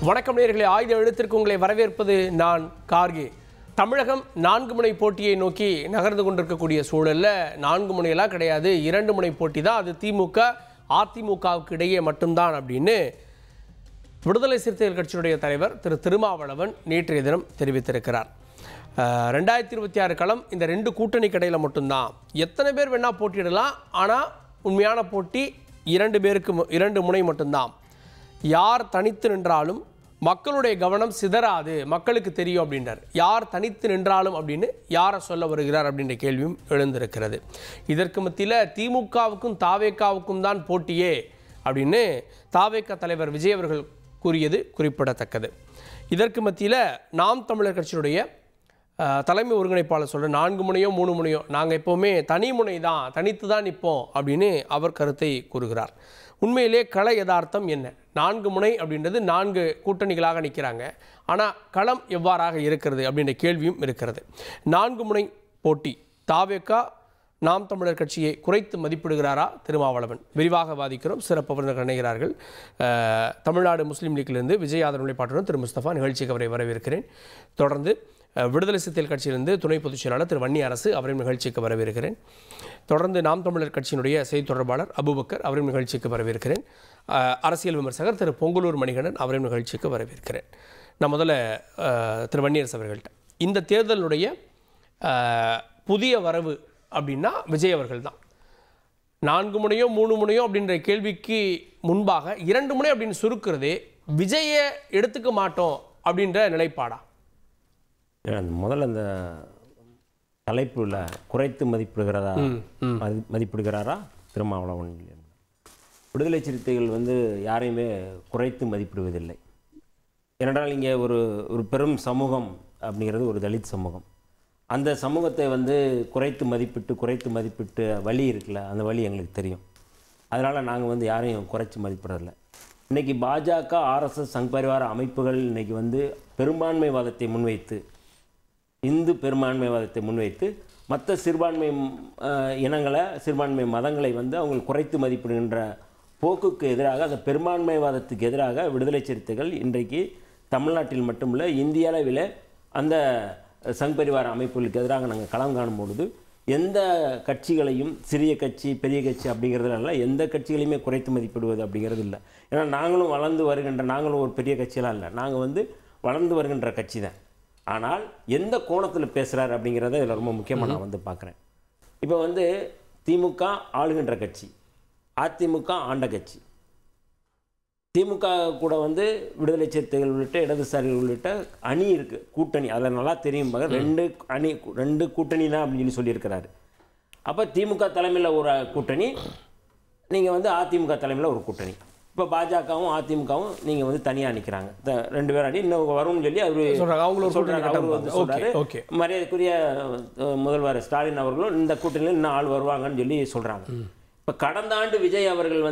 வணக்கம் நேயர்களே, ஆயுத எழுத்திற்கு உங்களை வரவேற்பது நான் கார்கே. தமிழகம் 4 முனை போட்டியை நோக்கி நகர்ந்து கொண்டிருக்கக்கூடிய சூழல்ல 4 முனையெல்லாம் கிடையாது, 2 முனை போட்டி தான். அது திமுக அதிமுகவுக்கு இடையே மட்டும்தான் அப்படின்னு விடுதலை சிறுத்தைகள் கட்சியினுடைய தலைவர் திரு திருமாவளவன் நேற்றைய தினம் தெரிவித்திருக்கிறார். 2026 களம் இந்த 2 கூட்டணி கடையில் மட்டும்தான். எத்தனை பேர் வேணா போட்டியிடலாம், ஆனால் உண்மையான போட்டி 2 முனை மட்டும்தான். யார் தனித்து நின்றாலும் மக்களுடைய கவனம் சிதறாது, மக்களுக்கு தெரியும் அப்படின்றார். யார் தனித்து நின்றாலும் அப்படின்னு யாரை சொல்ல வருகிறார் அப்படின்ற கேள்வியும் எழுந்திருக்கிறது. இதற்கு மத்தியில் திமுகவுக்கும் தாவேகாவுக்கும் தான் போட்டியே அப்படின்னு தாவேகா தலைவர் விஜய் அவர்கள் கூறியது குறிப்பிடத்தக்கது. இதற்கு மத்தியில் நாம் தமிழர் கட்சியினுடைய தலைமை ஒருங்கிணைப்பாளர் சொல்கிற 4 முனையோ 3 முனையோ, நாங்கள் எப்போவுமே தனி முனை தான், தனித்து தான் நிற்போம் அப்படின்னு அவர் கருத்தை கூறுகிறார். உண்மையிலே கள யதார்த்தம் என்ன? 4 முனை அப்படின்றது 4 கூட்டணிகளாக நிற்கிறாங்க. ஆனால் களம் எவ்வாறாக இருக்கிறது அப்படின்ற கேள்வியும் இருக்கிறது. 4 முனை போட்டி தாவேகா நாம் தமிழர் கட்சியை குறைத்து மதிப்பிடுகிறாரா திருமாவளவன்? விரிவாக வாதிக்கிறோம். சிறப்பு விருந்தினர் இணைகிறார்கள். தமிழ்நாடு முஸ்லீம் லீக்கிலிருந்து விஜய் ஆதரவு பாட்டுடன் திரு முஸ்தபா, நிகழ்ச்சிக்கு அவரை வரவேற்கிறேன். தொடர்ந்து விடுதலை சிறுத்தைகள் கட்சியிலிருந்து துணை பொதுச் செயலாளர் திரு வன்னி அரசு, அவரையும் நிகழ்ச்சிக்கு வரவேற்கிறேன். தொடர்ந்து நாம் தமிழர் கட்சியினுடைய செய்தி தொடர்பாளர் அபுபக்கர், அவரையும் நிகழ்ச்சிக்கு வரவேற்கிறேன். அரசியல் விமர்சகர் திரு பொங்கலூர் மணிகண்டன், அவரையும் நிகழ்ச்சிக்கு வரவேற்கிறேன். நான் முதல்ல திரு வன்னி அரசு அவர்கள்ட்ட, இந்த தேர்தலுடைய புதிய வரவு அப்படின்னா விஜய் அவர்கள் தான். 4 முனையோ 3 முனையோ அப்படின்ற கேள்விக்கு முன்பாக 2 முனை அப்படின்னு சுருக்கிறதே விஜயை எடுத்துக்க மாட்டோம் அப்படின்ற நிலைப்பாடா? முதல்ல அந்த தலைப்புல குறைத்து மதிப்பிடுகிறாரா திருமாவளவன்? விடுதலை சிறுத்தைகள் யாரையுமே குறைத்து மதிப்பிடுவதில்லை. ஏனென்றால் இங்கே ஒரு பெரும் சமூகம் அப்படிங்கிறது ஒரு தலித் சமூகம். அந்த சமூகத்தை குறைத்து மதிப்பிட்டு வழி இருக்குல்ல, அந்த வழி எங்களுக்கு தெரியும். அதனால் நாங்கள் யாரையும் குறைச்சி மதிப்பிடலை. இன்றைக்கி பாஜக, ஆர்எஸ்எஸ், சங் பரிவார அமைப்புகள் இன்றைக்கி பெரும்பான்மைவாதத்தை முன்வைத்து, இந்து பெரும்பான்மைவாதத்தை முன்வைத்து மற்ற சிறுபான்மை இனங்களை, சிறுபான்மை மதங்களை அவங்க குறைத்து மதிப்பிடுகின்ற போக்குக்கு எதிராக, அந்த பெரும்பான்மைவாதத்துக்கு எதிராக விடுதலை சிறுத்தைகள் இன்றைக்கு தமிழ்நாட்டில் மட்டுமில்லை இந்திய அளவில் அந்த சங் பரிவார அமைப்புகளுக்கு எதிராக நாங்கள் களம் காணும் பொழுது எந்த கட்சிகளையும், சிறிய கட்சி பெரிய கட்சி அப்படிங்கிறதுனால எந்த கட்சிகளையுமே குறைத்து மதிப்பிடுவது அப்படிங்கிறது இல்லை. ஏன்னா நாங்களும் வளர்ந்து வருகின்ற, நாங்களும் ஒரு பெரிய கட்சியெல்லாம் இல்லை, நாங்கள் வளர்ந்து வருகின்ற கட்சி தான். ஆனால் எந்த கோணத்தில் பேசுகிறார் அப்படிங்கிறத இதில் ரொம்ப முக்கியமாக நான் பார்க்குறேன். இப்போ திமுக ஆளுகின்ற கட்சி, அதிமுக ஆண்ட கட்சி. திமுக கூட விடுதலை சிறுத்தைகள் உள்ளிட்ட இடதுசாரிகள் உள்ளிட்ட அணி இருக்குது, கூட்டணி. அதில் நல்லா தெரியும், 2 கூட்டணி தான் அப்படின்னு சொல்லியிருக்கிறாரு. அப்போ திமுக தலைமையில் ஒரு கூட்டணி, நீங்கள் அதிமுக தலைமையில் ஒரு கூட்டணி. இப்போ பாஜகவும் அதிமுகவும் நீங்கள் தனியாக நிற்கிறாங்க. 2 பேர் அணி இன்னும் வரும்னு சொல்லி அவர் சொல்கிறாரு. மரியாதைக்குரிய முதல்வர் ஸ்டாலின் அவர்களும் இந்த கூட்டணியில் இன்னும் ஆள் வருவாங்கன்னு சொல்லி சொல்கிறாங்க. இப்போ கடந்த ஆண்டு விஜய் அவர்கள்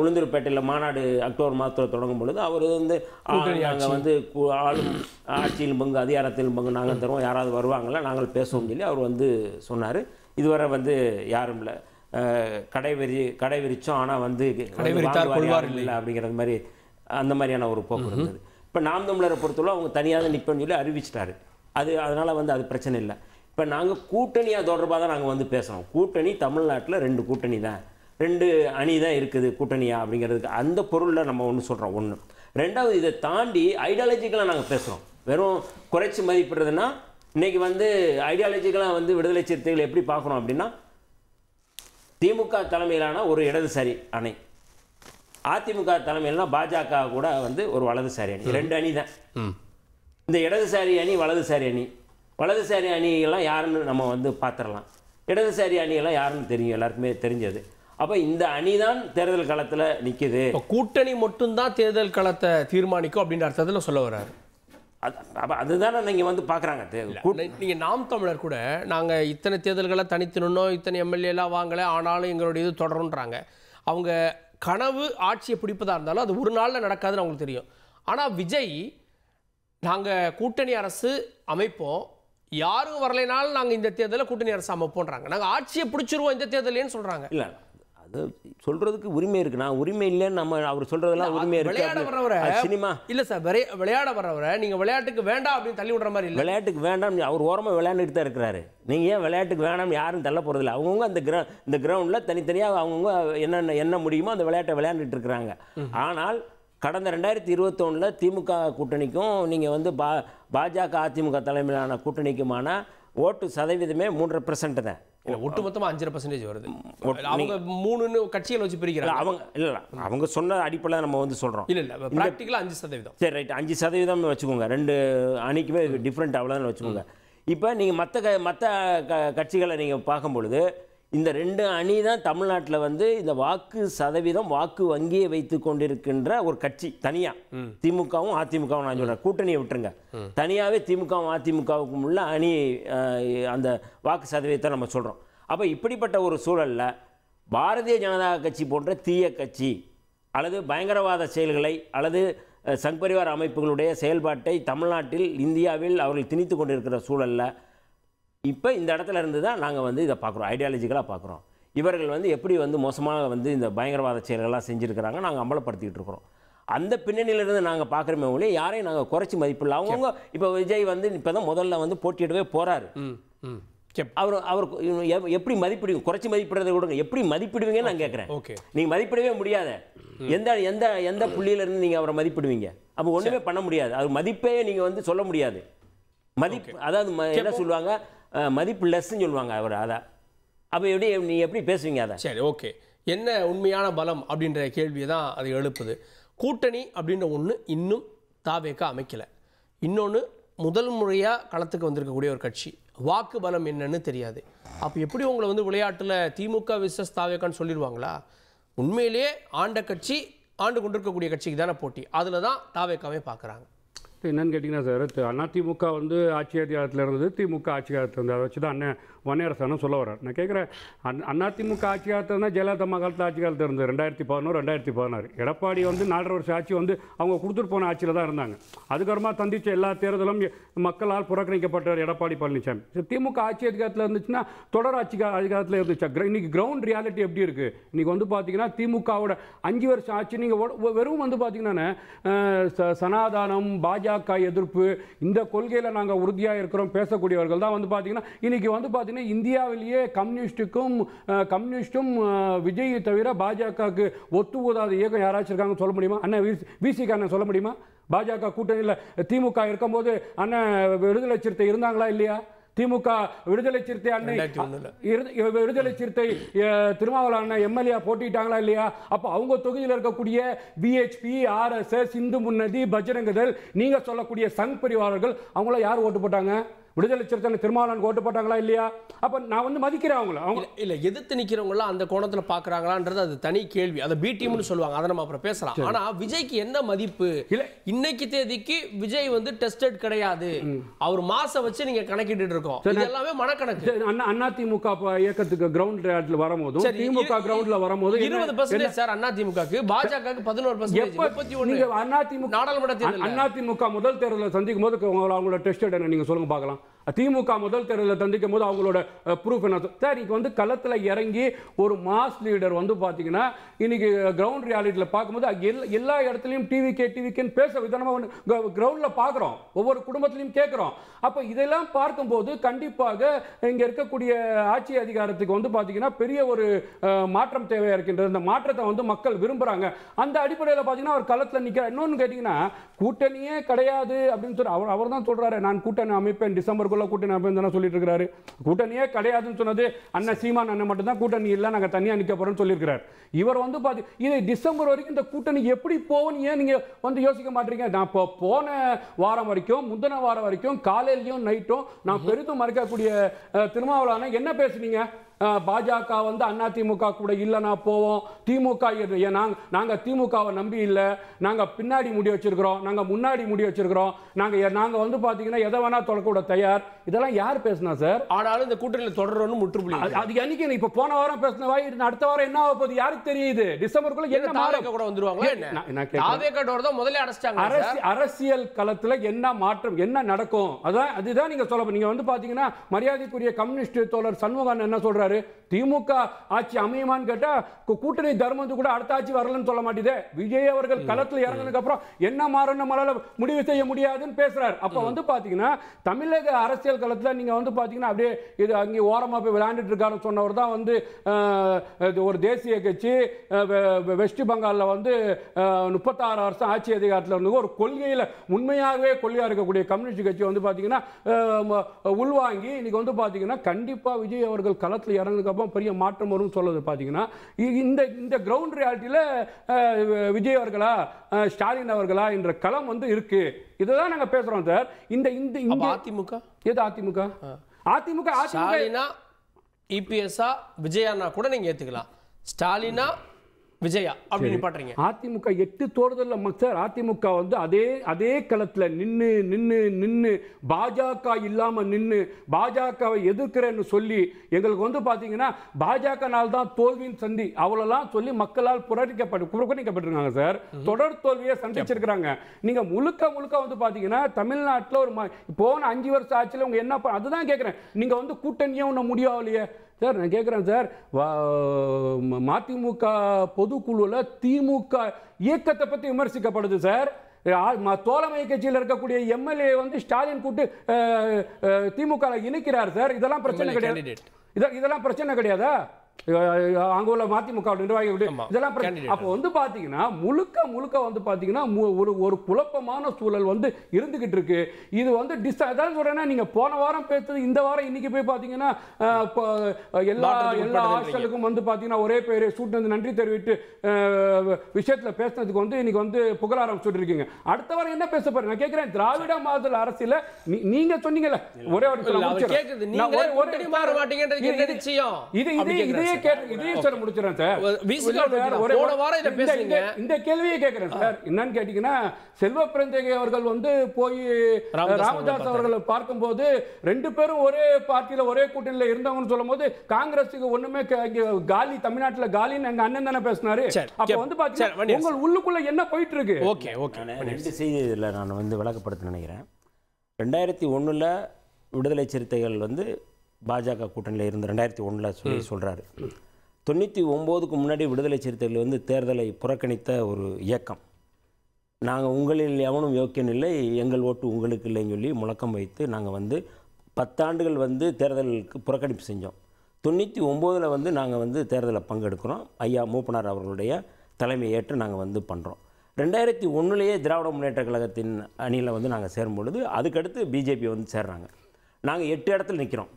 உளுந்தூர்பேட்டையில் மாநாடு அக்டோபர் மாதத்தில் தொடங்கும் பொழுது அவர் நாங்கள் ஆளும் ஆட்சியில் பங்கு, அதிகாரத்தில் பங்கு நாங்கள் தருவோம், யாராவது வருவாங்களா, நாங்கள் பேசுவோம் சொல்லி அவர் சொன்னார். இதுவரை யாரும் இல்லை, கடை விரிச்சோம், ஆனால் இல்லை அப்படிங்கிறது மாதிரி, அந்த மாதிரியான ஒரு போக்கு இருந்தது. இப்போ நாம் தமிழரை பொறுத்தவரை அவங்க தனியாக நிற்பேன்னு சொல்லி அறிவிச்சிட்டாரு. அதனால் அது பிரச்சனை இல்லை. இப்போ நாங்கள் கூட்டணியாக தொடர்பாக தான் நாங்கள் பேசுகிறோம். கூட்டணி தமிழ்நாட்டில் 2 கூட்டணி தான், 2 அணி தான் இருக்குது கூட்டணியா அப்படிங்கிறதுக்கு அந்த பொருளில் நம்ம ஒன்று சொல்கிறோம். ஒன்று. ரெண்டாவது, இதை தாண்டி ஐடியாலஜிக்கலாக நாங்கள் பேசுகிறோம். வெறும் குறைச்சி மதிப்பிடுறதுன்னா இன்றைக்கி ஐடியாலஜிக்கலாக விடுதலை சிறுத்தைகள் எப்படி பார்க்குறோம் அப்படின்னா, திமுக தலைமையிலான ஒரு இடதுசாரி அணி, அதிமுக தலைமையிலான பாஜக கூட ஒரு வலதுசாரி அணி, 2 அணி தான். இந்த இடதுசாரி அணி, வலதுசாரி அணியெல்லாம் யாருன்னு நம்ம பார்த்துடலாம். இடதுசாரி அணியெல்லாம் யாருன்னு தெரியும், எல்லாருக்குமே தெரிஞ்சது. அப்போ இந்த அணி தான் தேர்தல் களத்தில் நிற்கிது. கூட்டணி மட்டும்தான் தேர்தல் களத்தை தீர்மானிக்கும் அப்படின்ற அர்த்தத்தில் சொல்ல வர்றாரு. அதுதானே நீங்கள் பார்க்குறாங்க. நீங்கள் நாம் தமிழர் கூட நாங்கள் இத்தனை தேர்தல்களை தனித்து நின்னோம், இத்தனை எம்எல்ஏலாம் வாங்கலை, ஆனாலும் எங்களுடைய இது தொடருன்றாங்க. அவங்க கனவு ஆட்சியை பிடிப்பதாக இருந்தாலும் அது ஒரு நாளில் நடக்காதுன்னு அவங்களுக்கு தெரியும். ஆனால் விஜய், நாங்கள் கூட்டணி அரசு அமைப்போம், யாரும் வரலைனாலும் நாங்கள் இந்த தேர்தலில் கூட்டணி அரசு அமைப்போன்றாங்க. நாங்கள் ஆட்சியை பிடிச்சிருவோம் இந்த தேர்தலேன்னு சொல்கிறாங்க. இல்லை, அது சொல்றதுக்கு உரிமை இருக்கு. நான் உரிமை இல்லைன்னு நம்ம அவர் சொல்றதெல்லாம் உரிமை விளையாட வர்றவரை இருக்கு. சினிமா இல்ல சார், விளையாட வர்றவரை நீங்க விளையாட்டுக்கு வேண்டாம் அப்படின்னு தள்ளி விடுற மாதிரி இல்லை. விளையாட்டுக்கு வேண்டாம் அவர் ஓரமாக விளையாண்டுட்டு தான் இருக்கிறாரு. நீங்கள் ஏன் விளையாட்டுக்கு வேண்டாம் யாரும் தள்ள போகிறதில்ல. அவங்கவுங்க அந்த இந்த கிரவுண்டில் தனித்தனியாக அவங்கவுங்க என்ன முடியுமோ அந்த விளையாட்டை விளையாண்டுட்டு இருக்கிறாங்க. ஆனால் கடந்த 2021 திமுக கூட்டணிக்கும் நீங்கள் வந்து பாஜக அதிமுக தலைமையிலான கூட்டணிக்குமான ஓட்டு சதவீதமே 3% தான். ஒட்டுமொத்தமா 5% வருது. அவங்க 3 கட்சிகள் வச்சு பிரிக்கிறாங்க. அவங்க இல்ல அவங்க சொன்ன அடிப்படையில் நம்ம வந்து சொல்றோம். இல்ல பிராக்டிகலா 5%. சரி ரைட், 5% வச்சுக்கோங்க. 2 அணிக்குமே டிஃப்ரெண்ட் அவ்வளோதான் வச்சுக்கோங்க. இப்போ நீங்கள் மற்ற கட்சிகளை நீங்கள் பார்க்கும் பொழுது இந்த 2 அணி தான் தமிழ்நாட்டில் வந்து இந்த வாக்கு சதவீதம் வாக்கு வங்கியை வைத்து கொண்டிருக்கின்ற ஒரு கட்சி. தனியாக திமுகவும் அதிமுகவும் நான் சொல்கிறேன், கூட்டணியை விட்டுருங்க, தனியாகவே திமுகவும் அதிமுகவுக்கும் உள்ள அணி அந்த வாக்கு சதவீதத்தை நம்ம சொல்கிறோம். அப்போ இப்படிப்பட்ட ஒரு சூழலில் பாரதிய ஜனதா கட்சி போன்ற தீய கட்சி அல்லது பயங்கரவாத செயல்களை அல்லது சங் பரிவார் அமைப்புகளுடைய செயல்பாட்டை தமிழ்நாட்டில் இந்தியாவில் அவர்கள் திணித்து கொண்டிருக்கிற சூழலில் இப்போ இந்த இடத்துல இருந்து தான் நாங்கள் வந்து இதை பார்க்குறோம், ஐடியாலஜிக்கலாக பார்க்குறோம். இவர்கள் வந்து எப்படி வந்து மோசமாக வந்து இந்த பயங்கரவாத செயல்கள்லாம் செஞ்சுருக்கிறாங்க நாங்கள் அம்பலப்படுத்திக்கிட்டு இருக்கிறோம். அந்த பின்னணியிலிருந்து நாங்கள் பார்க்குறோமே ஒழிய யாரையும் நாங்கள் குறைச்சி மதிப்பில்லை. அவங்கவுங்க இப்போ விஜய் வந்து இப்போ தான் முதல்ல வந்து போட்டியிடவே போகிறாரு. அவர் எப்படி மதிப்பிடுவீங்க? குறைச்சி மதிப்பிடுறதை கொடுங்க, எப்படி மதிப்பிடுவீங்கன்னு நான் கேட்குறேன். நீங்கள் மதிப்பிடவே முடியாத எந்த எந்த எந்த புள்ளியிலேருந்து நீங்கள் அவரை மதிப்பிடுவீங்க? அப்போ ஒன்றுமே பண்ண முடியாது. அது மதிப்பே நீங்கள் வந்து சொல்ல முடியாது. மதிப்பு அதாவது என்ன சொல்லுவாங்க, மதிப்பு லெஸ்ன்னு சொல்லுவாங்க அவர். அதான் அப்போ நீ எப்படி பேசுவீங்க அதை? சரி, ஓகே. என்ன உண்மையான பலம் அப்படின்ற கேள்வியை தான் அது எழுப்புது. கூட்டணி அப்படின்ற ஒன்று இன்னும் தாவேக்கா அமைக்கலை. இன்னொன்று முதல் முறையாக களத்துக்கு வந்திருக்கக்கூடிய ஒரு கட்சி, வாக்கு பலம் என்னன்னு தெரியாது. அப்போ எப்படி உங்களை வந்து விளையாட்டில் திமுக விசஸ் தாவேக்கான்னு சொல்லிடுவாங்களா? உண்மையிலேயே ஆண்ட கட்சி ஆண்டு கொண்டிருக்கக்கூடிய கட்சிக்கு தானே போட்டி, அதில் தான் தாவேக்காவே பார்க்குறாங்க. என்னன்னு கேட்டிங்கன்னா சார், அதிமுக வந்து ஆட்சி அதிகாரத்தில் இருந்தது, திமுக ஆட்சி காலத்தில் இருந்தது. அதை வச்சு தான் அண்ணன் வன்னியரசனும் சொல்ல வர்றார். நான் கேட்குறேன், அதிமுக ஆட்சி காலத்தில் இருந்தால் ஜெயலலிதா காலத்தில் ஆட்சி காலத்தில் இருந்தது 2011 2016. எடப்பாடி வந்து 4.5 வருஷம் ஆட்சி வந்து அவங்க கொடுத்துட்டு போன ஆட்சியில் தான் இருந்தாங்க. அதுக்கப்புறமா தந்திச்ச எல்லா தேர்தலும் மக்களால் புறக்கணிக்கப்பட்டார் எடப்பாடி பழனிசாமி. திமுக ஆட்சி அதிகாரத்தில் இருந்துச்சுன்னா தொடர் ஆட்சி அதிகாரத்தில் இருந்துச்சா? இன்னைக்கு கிரவுண்ட் ரியாலிட்டி எப்படி இருக்குது? இன்றைக்கி வந்து பார்த்தீங்கன்னா திமுகவோட 5 வருஷம் ஆட்சி நீங்கள் வெறும் வந்து பார்த்தீங்கன்னா சனாதானம் பாஜக எதிர்ப்பு இந்த கொள்கையில் நாங்கள் உறுதியாக இருக்கிறோம் பேசக்கூடியவர்கள் தான் வந்து பார்த்தீங்கன்னா இன்றைக்கி வந்து பார்த்தீங்கன்னா இந்தியாவிலேயே கம்யூனிஸ்டும் விஜயை தவிர பாஜகவுக்கு ஒத்து ஊதாத இயக்கம் யாராச்சும் இருக்காங்க சொல்ல முடியுமா? அண்ணன் விசிக அண்ணன் சொல்ல முடியுமா? பாஜக கூட்டணியில் திமுக இருக்கும்போது அண்ணன் விடுதலை சிறுத்தை இருந்தாங்களா இல்லையா? திமுக விடுதலை சிறுத்தை அன்னை விடுதலை சிறுத்தை திருமாவளவன் அண்ணன் எம்எல்ஏ போட்டிட்டாங்களா இல்லையா? அப்போ அவங்க தொகுதியில் இருக்கக்கூடிய பிஹெச்பி, ஆர்எஸ்எஸ், இந்து முன்னணி, பஜ்ரங்கதள், நீங்க சொல்லக்கூடிய சங் பரிவாரர்கள் அவங்கள யார் ஓட்டு போட்டாங்க? விடுதலை சிறுத்தை திருமாவளவன் ஓட்டு போட்டாங்களா இல்லையா? அப்ப நான் வந்து மதிக்கிறேன் அவங்க இல்ல எதிர்த்து நிக்கிறவங்க அந்த கோணத்துல பாக்குறாங்களான்றது அது தனி கேள்வி. அதை பி டீம்னு சொல்லுவாங்க, அதை நம்ம அப்புறம் பேசலாம். ஆனா விஜய்க்கு என்ன மதிப்பு? இல்ல இன்னைக்கு தேதிக்கு விஜய் வந்து டெஸ்டட் கிடையாது. அவர் மாச வச்சு நீங்க கணக்கிட்டு இருக்கோம், இது எல்லாமே மனக்கணக்கு. அதிமுக இயக்கத்துக்கு கிரவுண்ட் ரியாலிட்டில வரும்போது திமுக கிரவுண்ட்ல வரும்போது 20% சார் அதிமுகக்கு, பாஜகவுக்கு 11%. 31 அதிமுக நாடாளுமன்ற தேர்தல் அதிமுக முதல் தேர்தலை சந்திக்கும் போது அவங்களோட டெஸ்டட் என்ன நீங்க சொல்லுங்க பார்க்கலாம். திமுக முதல் தேர்தலில் சந்திக்கும் போது அவங்களோட ப்ரூஃப் என்ன சார்? இன்னைக்கு வந்து களத்தில் இறங்கி ஒரு மாஸ் லீடர் வந்து பார்த்தீங்கன்னா இன்னைக்கு கிரவுண்ட் ரியாலிட்டியில் பார்க்கும்போது எல்லா இடத்துலையும் டிவிகேன்னு பேச விதமாக கிரவுண்டில் பார்க்குறோம், ஒவ்வொரு குடும்பத்திலையும் கேட்குறோம். அப்போ இதெல்லாம் பார்க்கும்போது கண்டிப்பாக இங்கே இருக்கக்கூடிய ஆட்சி அதிகாரத்துக்கு வந்து பார்த்தீங்கன்னா பெரிய ஒரு மாற்றம் தேவையாக இருக்கின்றது. இந்த மாற்றத்தை வந்து மக்கள் விரும்புகிறாங்க. அந்த அடிப்படையில் பார்த்தீங்கன்னா அவர் களத்தில் நிற்கிறார். இன்னொன்று கேட்டிங்கன்னா கூட்டணியே கிடையாது அப்படின்னு சொல்லி அவர் தான் சொல்கிறாரு, நான் கூட்டணி அமைப்பேன் டிசம்பருக்குள்ள கூட்டணி அமைப்பேன் சொல்லிட்டு இருக்கிறாரு. கூட்டணியே கிடையாதுன்னு சொன்னது அண்ணன் சீமான் அண்ணன் மட்டும் தான் கூட்டணி இல்லை நாங்கள் தனியாக நிற்க போகிறோம்னு சொல்லியிருக்கிறார். இவர் வந்து பார்த்து இது டிசம்பர் வரைக்கும் இந்த கூட்டணி எப்படி போகும் ஏன் நீங்கள் வந்து யோசிக்க மாட்டீங்க? நான் இப்போ போன வாரம் வரைக்கும் முந்தின வாரம் வரைக்கும் காலையிலையும் நைட்டும் நான் பெரிதும் மறைக்கக்கூடிய திருமாவளவன் என்ன பேசுனீங்க? பாஜக வந்து அதிமுக கூட இல்லைனா போவோம், திமுக நாங்கள் திமுகவை நம்பி இல்லை, நாங்கள் பின்னாடி முடி வச்சிருக்கிறோம், நாங்கள் முன்னாடி முடி வச்சிருக்கிறோம், நாங்கள் வந்து பார்த்தீங்கன்னா எதை வேணா தொடக்கூட தயார். இதெல்லாம் யார் பேசினா சார்? ஆனாலும் இந்த கூட்டணியில் தொடரணும் முற்றுப்புள்ளி. அது என்னைக்கு இப்போ போன வாரம் பேசின வாய் அடுத்த வாரம் என்ன ஆக போகுது யாருக்கு தெரியுது? டிசம்பருக்குள்ள என்ன மாற்றம் கூட வந்துருவாங்க. முதல்ல அடைச்சிட்டாங்க. அரசியல் களத்தில் என்ன மாற்றம் என்ன நடக்கும் அதுதான் நீங்க சொல்ல. நீங்க வந்து பார்த்தீங்கன்னா மரியாதைக்குரிய கம்யூனிஸ்ட் தோழர் சண்முகன் என்ன சொல்றாரு? சொல்றாரு. திமுக ஆட்சி அமையுமான்னு கேட்டா கூட்டணி தர்மத்து கூட அடுத்த ஆட்சி வரலன்னு சொல்ல மாட்டேதே. விஜய் அவர்கள் களத்தில் இறங்கினதுக்கு அப்புறம் என்ன மாறும் நம்மளால முடிவு செய்ய முடியாதுன்னு பேசுறாரு. அப்ப வந்து பாத்தீங்கன்னா தமிழக அரசியல் களத்துல நீங்க வந்து பாத்தீங்கன்னா அப்படியே இது அங்கே ஓரமா போய் விளையாண்டுட்டு இருக்காருன்னு சொன்னவர் தான் வந்து ஒரு தேசிய கட்சி வெஸ்ட் பெங்கால்ல வந்து 36 வருஷம் ஆட்சி அதிகாரத்தில் இருந்து ஒரு கொள்கையில உண்மையாகவே கொள்கையா இருக்கக்கூடிய கம்யூனிஸ்ட் கட்சி வந்து பாத்தீங்கன்னா உள்வாங்கி இன்னைக்கு வந்து பாத்தீங்கன்னா கண்டிப்பா விஜய் அவர்கள் களத்தில் இறங்கினதுக்கு அப்புறம் பெரிய மாற்றம் வரும் சொல்லுது. பாத்தீங்கன்னா இந்த கிரவுண்ட் ரியாலிட்டியில விஜய் அவர்களா ஸ்டாலின் அவர்களா என்ற களம் வந்து இருக்கு. இதுதான் நாங்க பேசுறோம் சார். இந்த அதிமுக எது அதிமுக அதிமுக ஸ்டாலினா இபிஎஸ்ஆ விஜயானா கூட நீங்க ஏத்துக்கலாம். ஸ்டாலினா விஜயா அப்படின்னு பாட்டுறீங்க. அதிமுக 8 தேர்தலில் சார் அதிமுக வந்து அதே களத்தில் நின்று பாஜக இல்லாம நின்று பாஜகவை எதிர்க்கிறேன்னு சொல்லி எங்களுக்கு வந்து பாத்தீங்கன்னா பாஜகனால் தான் தோல்வியின் சந்தி அவ்வளோலாம் சொல்லி மக்களால் புறக்கணிக்கப்பட்டிருக்காங்க சார். தொடர் தோல்வியை சந்திச்சிருக்கிறாங்க. நீங்க முழுக்க வந்து பாத்தீங்கன்னா தமிழ்நாட்டில் ஒரு போன 5 வருஷம் ஆட்சியில் உங்க என்ன அதுதான் கேட்கிறேன். நீங்க வந்து கூட்டணியே ஒன்றும் முடியலையே சார். நான் கேட்குறேன் சார், மதிமுக பொதுக்குழுவில் திமுக இயக்கத்தை பற்றி விமர்சிக்கப்படுது சார். தோழமை கட்சியில் இருக்கக்கூடிய எம்எல்ஏ வந்து ஸ்டாலின் கூட்டு திமுக இணைக்கிறார் சார். இதெல்லாம் பிரச்சனை கிடையாது. இதெல்லாம் பிரச்சனை கிடையாதா? அங்க உள்ள மதிமுக நிர்வாகிகள் இதெல்லாம் அப்போ வந்து பாத்தீங்கன்னா முழுக்க வந்து பாத்தீங்கன்னா ஒரு குழப்பமான சூழல் வந்து இருந்துகிட்டு இருக்கு. இது வந்து அதான் சொல்றேன்னா நீங்க போன வாரம் பேசுறது இந்த வாரம் இன்னைக்கு போய் பாத்தீங்கன்னா எல்லா ஹாஸ்டலுக்கும் வந்து பாத்தீங்கன்னா ஒரே பேரு சூட்டு வந்து நன்றி தெரிவித்து விஷயத்துல பேசுனதுக்கு வந்து இன்னைக்கு வந்து புகழாரம் சொல்லிட்டு இருக்கீங்க. அடுத்த வாரம் என்ன பேச போறேன் நான் கேட்கிறேன். திராவிட மாடல் அரசியல நீங்க சொன்னீங்கல்ல ஒரே ஒரு இந்த கேள்வியை கேட்கிறேன் சார். என்னன்னு கேட்டீங்கன்னா செல்வ பிறந்தகை அவர்கள் வந்து போய் ராமதாஸ் அவர்களை பார்க்கும்போது 2 பேரும் ஒரே பார்ட்டியில ஒரே கூட்டணியில இருந்தவங்கன்னு சொல்லும் போது காங்கிரஸுக்கு ஒண்ணுமே காலி தமிழ்நாட்டில் காலின்னு எங்க அண்ணன் தானே பேசினாரு. அப்ப வந்து பாத்தீங்கன்னா உங்கள் உள்ளுக்குள்ள என்ன போயிட்டு இருக்கு? ஓகே ஓகே 2 செய்தி இதில் நான் வந்து விளக்கப்படுத்த நினைக்கிறேன். 2001 விடுதலை சிறுத்தைகள் வந்து பாஜக கூட்டணியில் இருந்து 2001 சொல்றாரு. 99க்கு முன்னாடி விடுதலை சிறுத்தைகள் வந்து தேர்தலை புறக்கணித்த ஒரு இயக்கம். நாங்கள் உங்களில் எவனும் யோக்கியம் இல்லை, எங்கள் ஓட்டு உங்களுக்கு இல்லைன்னு சொல்லி முழக்கம் வைத்து நாங்கள் வந்து 10 ஆண்டுகள் வந்து தேர்தலுக்கு புறக்கணிப்பு செஞ்சோம். 99 வந்து நாங்கள் வந்து தேர்தலில் பங்கெடுக்கிறோம். ஐயா மூப்பனார் அவர்களுடைய தலைமை ஏற்று நாங்கள் வந்து பண்ணுறோம். 2001 திராவிட முன்னேற்ற கழகத்தின் அணியில் வந்து நாங்கள் சேரும்பொழுது அதுக்கடுத்து பிஜேபி வந்து சேர்றாங்க. நாங்கள் 8 இடத்துல நிற்கிறோம்.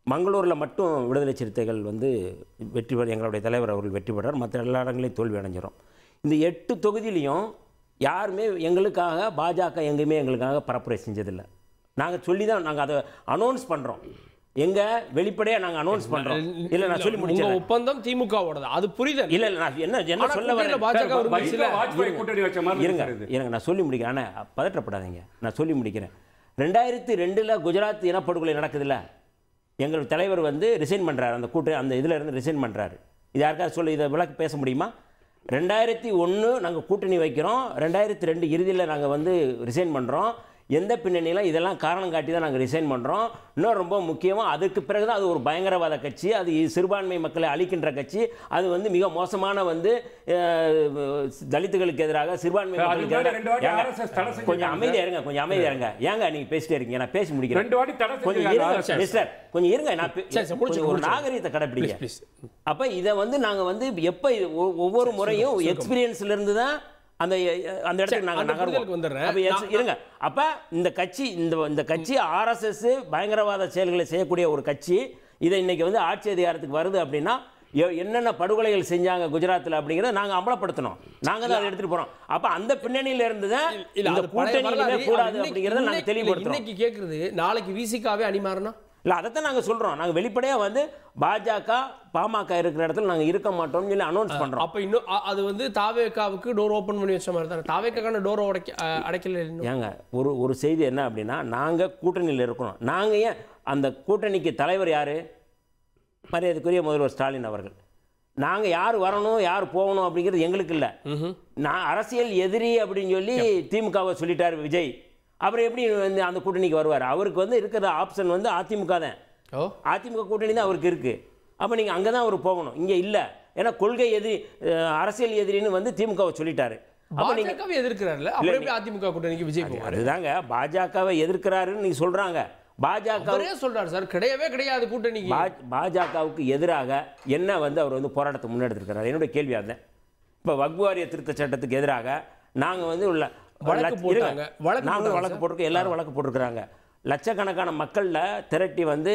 மங்களூரில் மட்டும் விடுதலை சிறுத்தைகள் வந்து வெற்றி பெற எங்களுடைய தலைவர் அவர்கள் வெற்றி பெறார். மற்ற எல்லா இடங்களையும் தோல்வி அடைஞ்சிடும். இந்த 8 தொகுதியிலையும் யாருமே எங்களுக்காக பாஜக எங்கேயுமே எங்களுக்காக பரப்புரை செஞ்சதில்லை. நாங்கள் சொல்லி தான் நாங்கள் அதை அனௌன்ஸ் பண்ணுறோம். வெளிப்படையாக நாங்கள் அனௌன்ஸ் பண்ணுறோம். இல்லை நான் சொல்லி முடிச்சேன். ஒப்பந்தம் திமுகவோடது அது புரியுது. இல்லை நான் என்ன சொல்ல வரேன் இருங்க நான் சொல்லி முடிக்கிறேன். ஆனால் பதற்றப்படாதீங்க, நான் சொல்லி முடிக்கிறேன். 2002 குஜராத் இனப்படுகொலை நடக்குதுல்ல, எங்கள் தலைவர் வந்து ரிசைன் பண்ணுறாரு. அந்த இதில் இருந்து ரிசைன் பண்ணுறாரு. இது யாருக்காவது சொல்லி இதை விளக்கு பேச முடியுமா? 2001 நாங்கள் கூட்டணி வைக்கிறோம். 2002 இறுதியில் நாங்கள் வந்து ரிசைன் பண்ணுறோம். எந்த பின்னணியில் இதெல்லாம் காரணம் காட்டி தான் நாங்கள் ரிசைன் பண்ணுறோம். இன்னும் ரொம்ப முக்கியமாக அதுக்கு பிறகு தான் அது ஒரு பயங்கரவாத கட்சி, அது சிறுபான்மை மக்களை அழிக்கின்ற கட்சி, அது வந்து மிக மோசமான வந்து தலித்துகளுக்கு எதிராக சிறுபான்மை கொஞ்சம் அமைதியாக இருங்க ஏங்க நீங்கள் பேசிட்டே இருக்கீங்க, நான் பேசி முடிக்கிறேன். கொஞ்சம் இருங்க, நான் ஒரு நாகரீகத்தை கடைப்பிடிங்க. அப்போ இதை வந்து நாங்கள் வந்து எப்போ ஒவ்வொரு முறையும் எக்ஸ்பீரியன்ஸ்ல இருந்து தான் அந்த இடத்துக்கு நாங்கள் நகர்வோம். இருங்க. அப்போ இந்த கட்சி RSS பயங்கரவாத செயல்களை செய்யக்கூடிய ஒரு கட்சி. இதை இன்னைக்கு வந்து ஆட்சி அதிகாரத்துக்கு வருது அப்படின்னா என்னென்ன படுகொலைகள் செஞ்சாங்க குஜராத்தில் அப்படிங்கிறத நாங்கள் அமலப்படுத்தணும். நாங்கள் தான் அதை எடுத்துட்டு போறோம். அப்போ அந்த பின்னணியில இருந்து தான் இந்த கூட்டணி கூடாது அப்படிங்கிறத நாங்கள் தெளிவுபடுத்துறோம். இன்னைக்கு கேட்குறது நாளைக்கு விசிகாவே அணிமாறனா இல்லை, அதைத்தான் நாங்கள் சொல்கிறோம். நாங்கள் வெளிப்படையாக வந்து பாஜக பாமக இருக்கிற இடத்துல நாங்கள் இருக்க மாட்டோம்னு சொல்லி அனௌன்ஸ் பண்ணுறோம். அப்போ இன்னும் அது வந்து தாவேக்காவுக்கு டோர் ஓப்பன் பண்ணி வச்ச மாதிரி தானே. தாவேக்கான டோரை அடைக்கல. ஏங்க ஒரு செய்தி என்ன அப்படின்னா, நாங்கள் கூட்டணியில் இருக்கிறோம். நாங்கள் ஏன் அந்த கூட்டணிக்கு தலைவர் யார்? மரியாதைக்குரிய முதல்வர் ஸ்டாலின் அவர்கள். நாங்கள் யார் வரணும் யார் போகணும் அப்படிங்கிறது எங்களுக்கு இல்லை. நான் அரசியல் எதிரி அப்படின்னு சொல்லி திமுகவை சொல்லிட்டார் விஜய். அப்புறம் எப்படி அந்த கூட்டணிக்கு வருவார்? அவருக்கு வந்து இருக்கிற ஆப்ஷன் வந்து அதிமுக தான். அதிமுக கூட்டணி தான் அவருக்கு இருக்கு. அப்போ நீங்கள் அங்கே தான் அவர் போகணும், இங்கே இல்லை. ஏன்னா கொள்கை எதிரி, அரசியல் எதிரின்னு வந்து திமுகவை சொல்லிட்டாரு. பாஜகவை எதிர்க்கிறார்ல, அப்புறம் எப்படி அதிமுக கூட்டணிக்கு விஜய் போவாரு? அதுதாங்க பாஜகவை எதிர்க்கிறாருன்னு நீங்க சொல்றாங்க. பாஜக சொல்றாரு சார், கிடையவே கிடையாது கூட்டணிக்கு. பாஜகவுக்கு எதிராக என்ன வந்து அவர் வந்து போராட்டத்தை முன்னெடுத்திருக்கிறார்? என்னுடைய கேள்வி அதுதான். இப்போ வக்ஃபு வாரிய திருத்த சட்டத்துக்கு எதிராக நாங்கள் வந்து உள்ள வழக்கு போட்டிருக்கோம், எல்லாரும் வழக்கு போட்டிருக்கிறாங்க. லட்சக்கணக்கான மக்கள்ல திரட்டி வந்து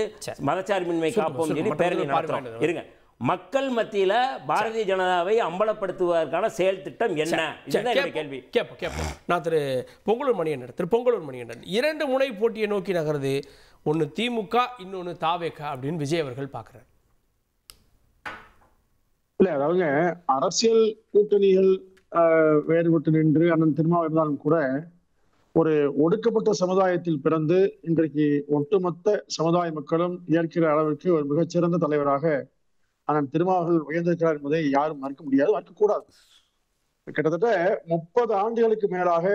மதச்சார்பின்மை காப்போம் சொல்லி பேரணி நடத்துறோம். இருங்க, மக்கள் மத்தியில பாரதிய ஜனதாவை அம்பலப்படுத்துவதற்கான செயல் திட்டம் என்ன? இதுதான் கேள்வி. கேட்போம். நான் திரு பொங்கலூர் மணிகண்டன் 2 முனை போட்டியை நோக்கி நகருது. ஒன்னு திமுக, இன்னொன்னு தாவேக அப்படின்னு விஜய் அவர்கள் பார்க்கிறார். இல்ல, அதாவது அரசியல் கூட்டணிகள் வேறுபட்டு நின்று அண்ணன் திருமாவளவன் இருந்தாலும் கூட ஒரு ஒடுக்கப்பட்ட சமுதாயத்தில் பிறந்து இன்றைக்கு ஒட்டுமொத்த சமுதாய மக்களும் ஏற்கிற அளவிற்கு ஒரு மிகச்சிறந்த தலைவராக அண்ணன் திருமாவளவன் உயர்ந்திருக்கிறார் என்பதை யாரும் மறுக்க முடியாது, மறுக்கக்கூடாது. கிட்டத்தட்ட 30 ஆண்டுகளுக்கு மேலாக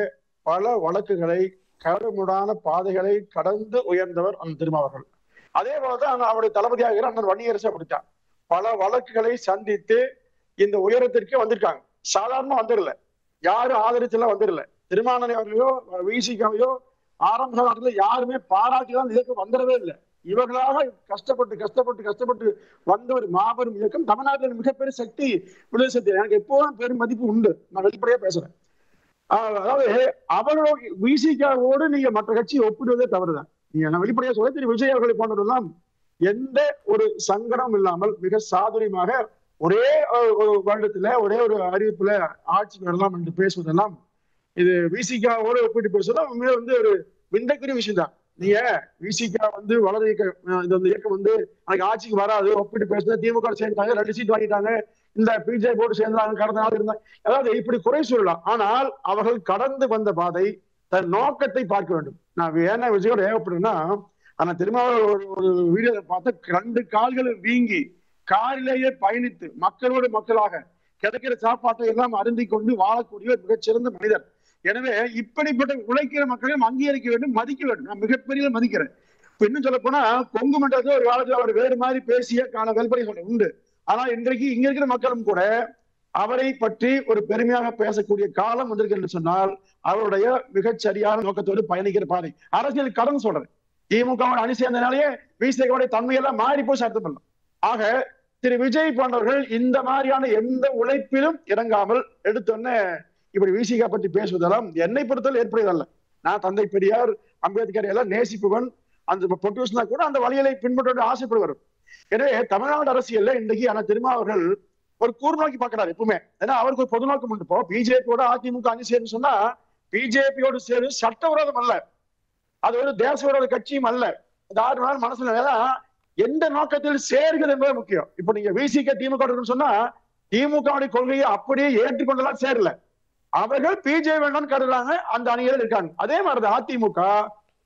பல வழக்குகளை, கரமுடான பாதைகளை கடந்து உயர்ந்தவர் அண்ணன் திருமாவளவன். அதே போலதான் அவருடைய தளபதியாக அண்ணன் வன்னியரசு அப்படித்தான் பல வழக்குகளை சந்தித்து இந்த உயரத்திற்கு வந்திருக்காங்க. சாதாரணமா வந்துடல, யாரும் ஆதரிச்செல்லாம் வந்துடல. திருமாவளவன் அவர்களையோ விசிகாவையோ ஆரம்ப காலத்துல யாருமே பாராட்டிதான் இயக்கம் வந்துடவே இல்லை. இவர்களாக கஷ்டப்பட்டு வந்த ஒரு மாபெரும் இயக்கம். தமிழ்நாட்டில் மிகப்பெரிய சக்தி விடுதலை சக்தி. எனக்கு எப்போதும் பெரும் மதிப்பு உண்டு, நான் வெளிப்படையா பேசுறேன். அதாவது அவர்களோட விசிகாவோடு நீங்க மற்ற கட்சியை ஒப்பிடுவதே தவறுதான். நீங்க நான் வெளிப்படையா சொல்ல, திரு விஜய் அவர்களை போன்றவர்கள்லாம் எந்த ஒரு சங்கடம் இல்லாமல் மிக சாதுரியமாக ஒரே ஒரு வருடத்துல ஒரே ஒரு அறிவிப்புல ஆட்சி வரலாம் என்று பேசுவதெல்லாம், இது விசிகாவோடு ஒப்பிட்டு பேசுவதா உண்மையில வந்து ஒரு விந்தைக்குரிய விஷயம் தான். நீங்க விசிகா வந்து வலது இயக்கம் வந்து எனக்கு ஆட்சிக்கு வராது ஒப்பிட்டு பேசுறது, திமுக சேர்ந்தாங்க 2 சீட் வாங்கிட்டாங்க, இந்த பிஜே போர்டு சேர்ந்தாங்க, கடந்த நாள் இருந்தாங்க, அதாவது இப்படி குறை சொல்லலாம். ஆனால் அவர்கள் கடந்து வந்த பாதை தன் நோக்கத்தை பார்க்க வேண்டும். நான் ஏன்னா விஜயோட ஏகப்படுன்னா, ஆனா திருமாவளவன் ஒரு வீடியோ பார்த்தா 2 கால்களும் வீங்கி காரிலேயே பயணித்து மக்களோடு மக்களாக கிடைக்கிற சாப்பாட்டை எல்லாம் அருந்தி கொண்டு வாழக்கூடிய மிகச்சிறந்த மனிதர். எனவே இப்படிப்பட்ட உழைக்கிற மக்களையும் அங்கீகரிக்க வேண்டும், மதிக்க வேண்டும். நான் மிகப்பெரிய மதிக்கிறேன். இப்ப இன்னும் சொல்ல போனா கொங்கு மண்டலத்தில் ஒரு காலத்தில் அவர் வேறு மாதிரி பேசிய வெல்பறை சொல்ல உண்டு. ஆனா இன்றைக்கு இங்க இருக்கிற மக்களும் கூட அவரை பற்றி ஒரு பெருமையாக பேசக்கூடிய காலம் வந்திருக்கு என்று சொன்னால் அவருடைய மிகச்சரியான நோக்கத்தோடு பயணிக்கிற பாதை. அரசியல் கடன் சொல்றேன், திமுக அணி சேர்ந்தனாலேயே விசிகாவுடைய தன்மையெல்லாம் மாறி போய் சார்த்த பண்ணலாம். ஆக திரு விஜய் போன்றவர்கள் இந்த மாதிரியான எந்த உழைப்பிலும் இறங்காமல் எடுத்தோன்னே இப்படி விசிகா பற்றி பேசுவதெல்லாம் என்னை பொறுத்தவரை ஏற்படுவதல்ல. நான் தந்தை பெரியார் அம்பேத்கர் எல்லாம் நேசிப்புவன், அந்த பொட்டுனா கூட அந்த வழிகளை பின்பற்ற ஆசைப்படுவார். எனவே தமிழ்நாடு அரசியல்ல இன்றைக்கு ஆனா திருமாவர்கள் ஒரு கூர்நோக்கி பார்க்கிறார் எப்பவுமே. ஏன்னா அவருக்கு ஒரு பொது நோக்கம் உண்டு. இப்போ பிஜேபியோட அதிமுக அணி சேர்ந்து சொன்னா பிஜேபியோடு சேர்ந்து சட்டவிரோதம் அல்ல, அது ஒரு தேச விரோத கட்சியும் அல்ல. அது 6 நாள் மனசுல எந்த நோக்கத்தில் சேர்கிறது என்பது முக்கியம். இப்ப நீங்க விசிக திமுக சொன்னா திமுக கொள்கையை அப்படியே ஏற்றுக்கொண்டெல்லாம் சேரல, அவர்கள் பிஜேபி வேண்டாம்னு கருதுறாங்க, அந்த அணிகள் இருக்காங்க. அதே மாதிரிதான் அதிமுக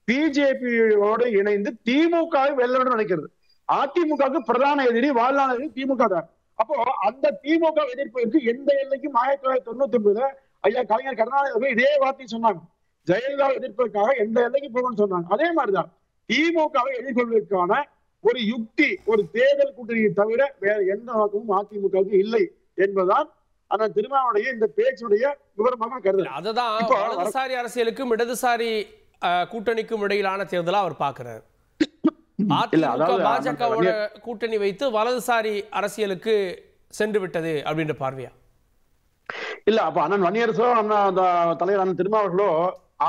பிஜேபியோடு இணைந்து திமுகவை வெல்லணும்னு நினைக்கிறது. அதிமுகவுக்கு பிரதான எதிரி வாழ்நாள் எதிரி திமுக தான். அப்போ அந்த திமுக எதிர்ப்பிற்கு எந்த எல்லைக்கும் 1999 ஐயா கலைஞர் கருணாநிதி இதே வார்த்தை சொன்னாங்க. ஜெயலலிதா எதிர்ப்பதற்காக எந்த எல்லைக்கு போகணும்னு சொன்னாங்க. அதே மாதிரிதான் திமுகவை எதிர்கொள்வதற்கான ஒரு யுக்தி, ஒரு தேர்தல் கூட்டணியை தவிர வேற எந்த நோக்கமும் அதிமுகவுக்கு இல்லை என்பதுதான் ஆனா திருமாவளவனுடைய இந்த பேச்சுடைய விவரமாக கருதுறேன். அதுதான் வலதுசாரி அரசியலுக்கும் இடதுசாரி கூட்டணிக்கும் இடையிலான தேர்தலா அவர் பார்க்கிறார். அதிமுக பாஜகவோட கூட்டணி வைத்து வலதுசாரி அரசியலுக்கு சென்று விட்டது அப்படின்ற பார்வையா? இல்ல, அப்ப அண்ணன் வன்னியரசோ அண்ணன் தலைவர் அண்ணன் திருமாவளவர்களோ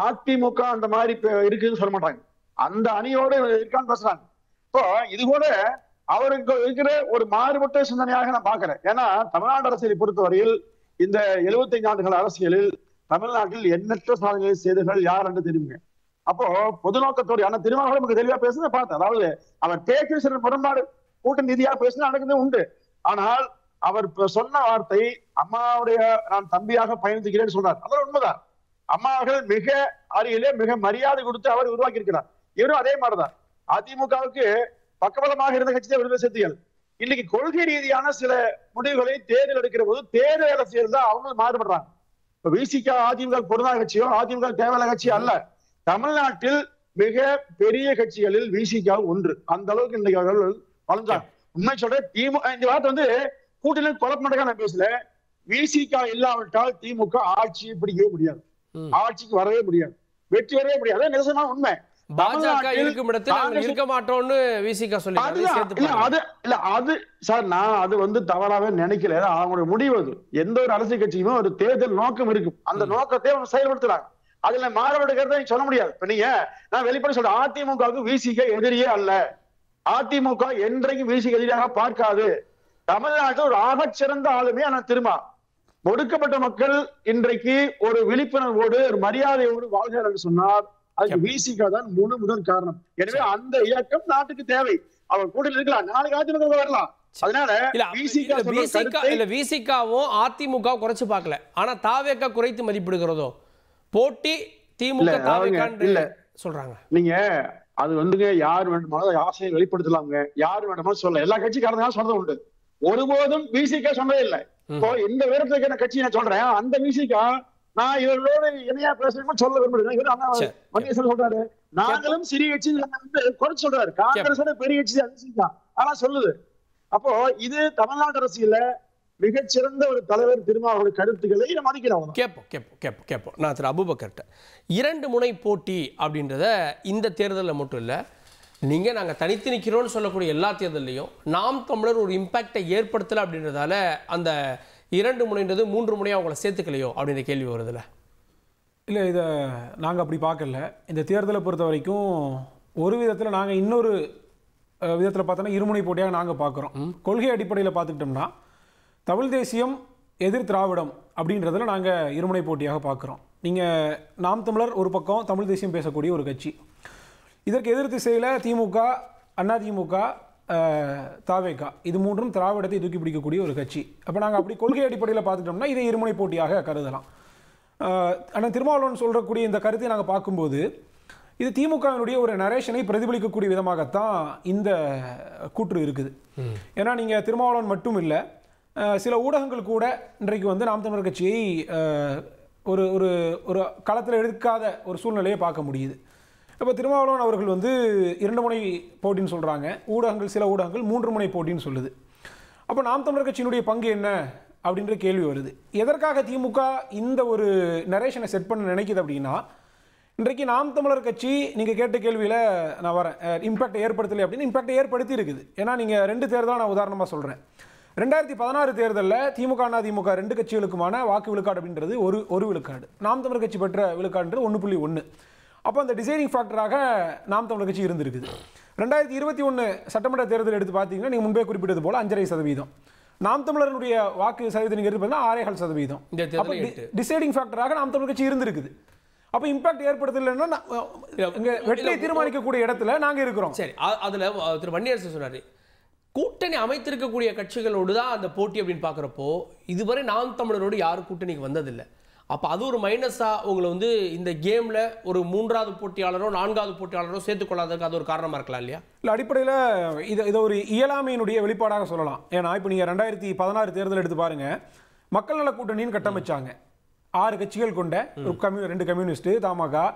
அதிமுக அந்த மாதிரி இருக்குன்னு சொல்ல மாட்டாங்க, அந்த அணியோடு இருக்கான்னு பேசுறாங்க. இப்போ இது கூட அவருக்கு இருக்கிற ஒரு மாறுபட்ட சிந்தனையாக நான் பாக்குறேன். ஏன்னா தமிழ்நாடு அரசியலை பொறுத்தவரையில் இந்த 75 ஆண்டுகள் அரசியலில் தமிழ்நாட்டில் எண்ணற்ற சாதனைகளை செய்தவர்கள் யார் என்று தெரியுங்க. அப்போ பொது நோக்கத்தோடு ஆனா திருமாவளவன் நமக்கு தெளிவா பேசுறத பார்த்தேன். அதாவது அவர் பேச்சு சில முரண்பாடு கூட்டணி ரீதியாக பேசினா நடக்குது உண்டு. ஆனால் அவர் சொன்ன வார்த்தை அம்மாவுடைய நான் தம்பியாக பயணிக்கிறேன்னு சொல்றார். அதான் உண்மைதான். அம்மாவர்கள் மிக அருகிலே மிக மரியாதை கொடுத்து அவர் உருவாக்கி இருக்கிறார். இவரும் அதே மாதிரிதான். அதிமுகவுக்கு பக்கபலமாக இருந்த கட்சி விடுதலை சிறுத்தைகள் இன்னைக்கு கொள்கை ரீதியான சில முடிவுகளை தேர்தல் எடுக்கிற போது தேர்தல் அரசியல் தான் அவங்க மாறுபடுறாங்க. இப்ப விசிக அதிமுக பொருளாதார கட்சியோ அதிமுக தேவையான கட்சியோ அல்ல, தமிழ்நாட்டில் மிக பெரிய கட்சிகளில் விசிக ஒன்று. அந்த அளவுக்கு இன்னைக்கு அவர்கள் வளர்ந்தாங்க. உண்மை சொல்றேன். திமுக இந்த வார்த்தை வந்து கூட்டணி குழப்பம் நடக்க நான் பேசல. விசிக இல்லாவிட்டால் திமுக ஆட்சியை பிடிக்கவே முடியாது, ஆட்சிக்கு வரவே முடியாது, வெற்றி வரவே முடியாது. நிதர்சனமான உண்மை. பாஜக இருக்கும் இடத்தில் நாங்கள் இருக்க மாட்டோம்னு விசிக சொல்லி அது சார் நான் அது வந்து தவறாவே நினைக்கல. அவங்களுடைய முடிவு அது. எந்த ஒரு அரசியல் கட்சியுமே ஒரு தேர்தல் நோக்கம் இருக்கும், அந்த நோக்கத்தை அவங்க செயல்படுத்துறாங்க. அதுல மாறுபடுகிறத சொல்ல முடியாது. இப்ப நீங்க நான் வெளிப்படை சொல்றேன், அதிமுகவுக்கு விசிக எதிரியே அல்ல. அதிமுக என்றைக்கும் விசிக எதிராக பார்க்காது. தமிழ்நாட்டில் ஒரு ஆகச் சிறந்த ஆளுமே ஆனா திரும்ப ஒடுக்கப்பட்ட மக்கள் இன்றைக்கு ஒரு விழிப்புணர்வோடு ஒரு மரியாதையோடு வாழ்கிறார் என்று சொன்னார். அதுக்கு விசிக தான் முதல் காரணம். எனவே அந்த இயக்கம் நாட்டுக்கு தேவை. அவர் கூட்டத்தில் இருக்கலாம், நாளைக்கு அதிமுக வரலாம். அதனால விசிகாவும் அதிமுக குறைச்சு பார்க்கல, ஆனா தாவேக குறைத்து மதிப்பிடுகிறதோ போட்டி திமுக தாவேக சொல்றாங்க. நீங்க அது வந்துங்க யார் வேண்டுமானோ ஆசையை வெளிப்படுத்தலாங்க, யார் வேண்டுமானோ சொல்ல. எல்லா கட்சிக்காரங்க சொல்றது உண்டு. ஒருபோதும் விசிக சொன்னதே இல்லை. இப்போ இந்த வேறுபட்ட கட்சி நான் சொல்றேன், அந்த விசிக நான் இவர்களோடு இணையா பேசணும் சொல்ல விரும்புறேன். சொல்றாரு நாங்களும் சிறிய கட்சி குறைச்சு சொல்றாரு. காங்கிரஸோட பெரிய கட்சி ஆனா சொல்லுது. அப்போ இது தமிழ்நாடு அரசியல மிகச்சிறந்த ஒரு தலைவர் திருமாவளவனுடைய கருத்துக்களை நம்ம மதிக்கிறோம். கேட்போம். நான் திரு அபூபக்கர்ட்ட 2 முனை போட்டி அப்படின்றத இந்த தேர்தலில் மட்டும் இல்லை, நீங்க நாங்க தனித்து நிற்கிறோம்னு சொல்லக்கூடிய எல்லா தேர்தலையும் நாம் தமிழர் ஒரு இம்பாக்டை ஏற்படுத்தலை அப்படின்றதால அந்த 2 முனைன்றது 3 முனையாக அவங்கள சேர்த்துக்கலையோ அப்படின்ற கேள்வி வருதுல்ல? இல்லை, இதை நாங்கள் அப்படி பார்க்கல. இந்த தேர்தலை பொறுத்த வரைக்கும் ஒரு விதத்தில் நாங்கள் இன்னொரு விதத்தில் பார்த்தோன்னா இருமுனை போட்டியாக நாங்கள் பார்க்குறோம். கொள்கை அடிப்படையில் பார்த்துக்கிட்டோம்னா தமிழ் தேசியம் எதிர் திராவிடம் அப்படின்றதில் நாங்கள் இருமுனை போட்டியாக பார்க்குறோம். நீங்கள் நாம் தமிழர் ஒரு பக்கம், தமிழ் தேசியம் பேசக்கூடிய ஒரு கட்சி. இதற்கு எதிர் திசையில் திமுக, அதிமுக, தாவேகா, இது மூன்றும் திராவிடத்தை தூக்கி பிடிக்கக்கூடிய ஒரு கட்சி. அப்போ நாங்கள் அப்படி கொள்கை அடிப்படையில் பார்த்துட்டோம்னா இதை இருமுனை போட்டியாக கருதலாம். ஆனால் திருமாவளவன் சொல்லக்கூடிய இந்த கருத்தை நாங்கள் பார்க்கும்போது இது திமுகவினுடைய ஒரு நரேஷனை பிரதிபலிக்கக்கூடிய விதமாகத்தான் இந்த கூற்று இருக்குது. ஏன்னா நீங்கள் திருமாவளவன் மட்டும் இல்லை, சில ஊடகங்கள் கூட இன்றைக்கு வந்து நாம் தமிழர் கட்சியை ஒரு ஒரு ஒரு களத்தில் எடுக்காத ஒரு சூழ்நிலையை பார்க்க முடியுது. இப்போ திருமாவளவன் அவர்கள் வந்து 2 முனை போட்டின்னு சொல்கிறாங்க, ஊடகங்கள் சில ஊடகங்கள் 3 முனை போட்டின்னு சொல்லுது. அப்போ நாம் தமிழர் கட்சியினுடைய பங்கு என்ன அப்படின்ற கேள்வி வருது. எதற்காக திமுக இந்த ஒரு நரேஷனை செட் பண்ண நினைக்குது அப்படின்னா, இன்றைக்கு நாம் தமிழர் கட்சி நீங்கள் கேட்ட கேள்வியில் நான் வரேன், இம்பாக்டை ஏற்படுத்தலை அப்படின்னு. இம்பாக்டை ஏற்படுத்தி இருக்குது. ஏன்னா நீங்கள் 2 தேர்தலாக நான் உதாரணமாக சொல்கிறேன். 2016 தேர்தலில் திமுக அதிமுக 2 கட்சிகளுக்குமான வாக்கு விழுக்காடு அப்படின்றது ஒரு விழுக்காடு. நாம் தமிழர் கட்சி பெற்ற விழுக்காடுன்றது 1.1. அப்போ அந்த டிசைடிங் ஃபேக்டராக நாம் தமிழர் கட்சி இருந்திருக்குது. 2021 சட்டமன்ற தேர்தல் எடுத்து பார்த்தீங்கன்னா நீங்கள் முன்பே குறிப்பிட்டது போல் 5.5%. நாம் தமிழருடைய வாக்கு சதவீதம் நீங்கள் எடுத்து பார்த்தீங்கன்னா 6.5%. அப்போ டிசைடிங் ஃபேக்டராக நாம் தமிழர் கட்சி இருந்திருக்குது. அப்போ இம்பாக்ட் ஏற்படுத்தலைன்னா வெற்றியை தீர்மானிக்கக்கூடிய இடத்துல நாங்கள் இருக்கிறோம். சரி, அதில் திரு வன்னியரசு சொன்னார், கூட்டணி அமைத்திருக்கக்கூடிய கட்சிகளோடு தான் அந்த போட்டி அப்படின்னு பார்க்குறப்போ இதுவரை நாம் தமிழரோடு யாரும் கூட்டணிக்கு வந்ததில்லை. அப்போ அது ஒரு மைனஸாக உங்களை வந்து இந்த கேமில் ஒரு 3வது போட்டியாளரோ 4வது போட்டியாளரோ சேர்த்துக்கொள்ளாததுக்கு அது ஒரு காரணமாக இருக்கலாம் இல்லையா? இல்லை, அடிப்படையில் இதை ஒரு இயலாமையினுடைய வெளிப்பாடாக சொல்லலாம். ஏன்னா இப்போ நீங்கள் 2016 தேர்தல் எடுத்து பாருங்கள், மக்கள் நல கூட்டணின்னு கட்டமைச்சாங்க. 6 கட்சிகள் கொண்ட ஒரு 2 கம்யூனிஸ்ட்டு, தமாக,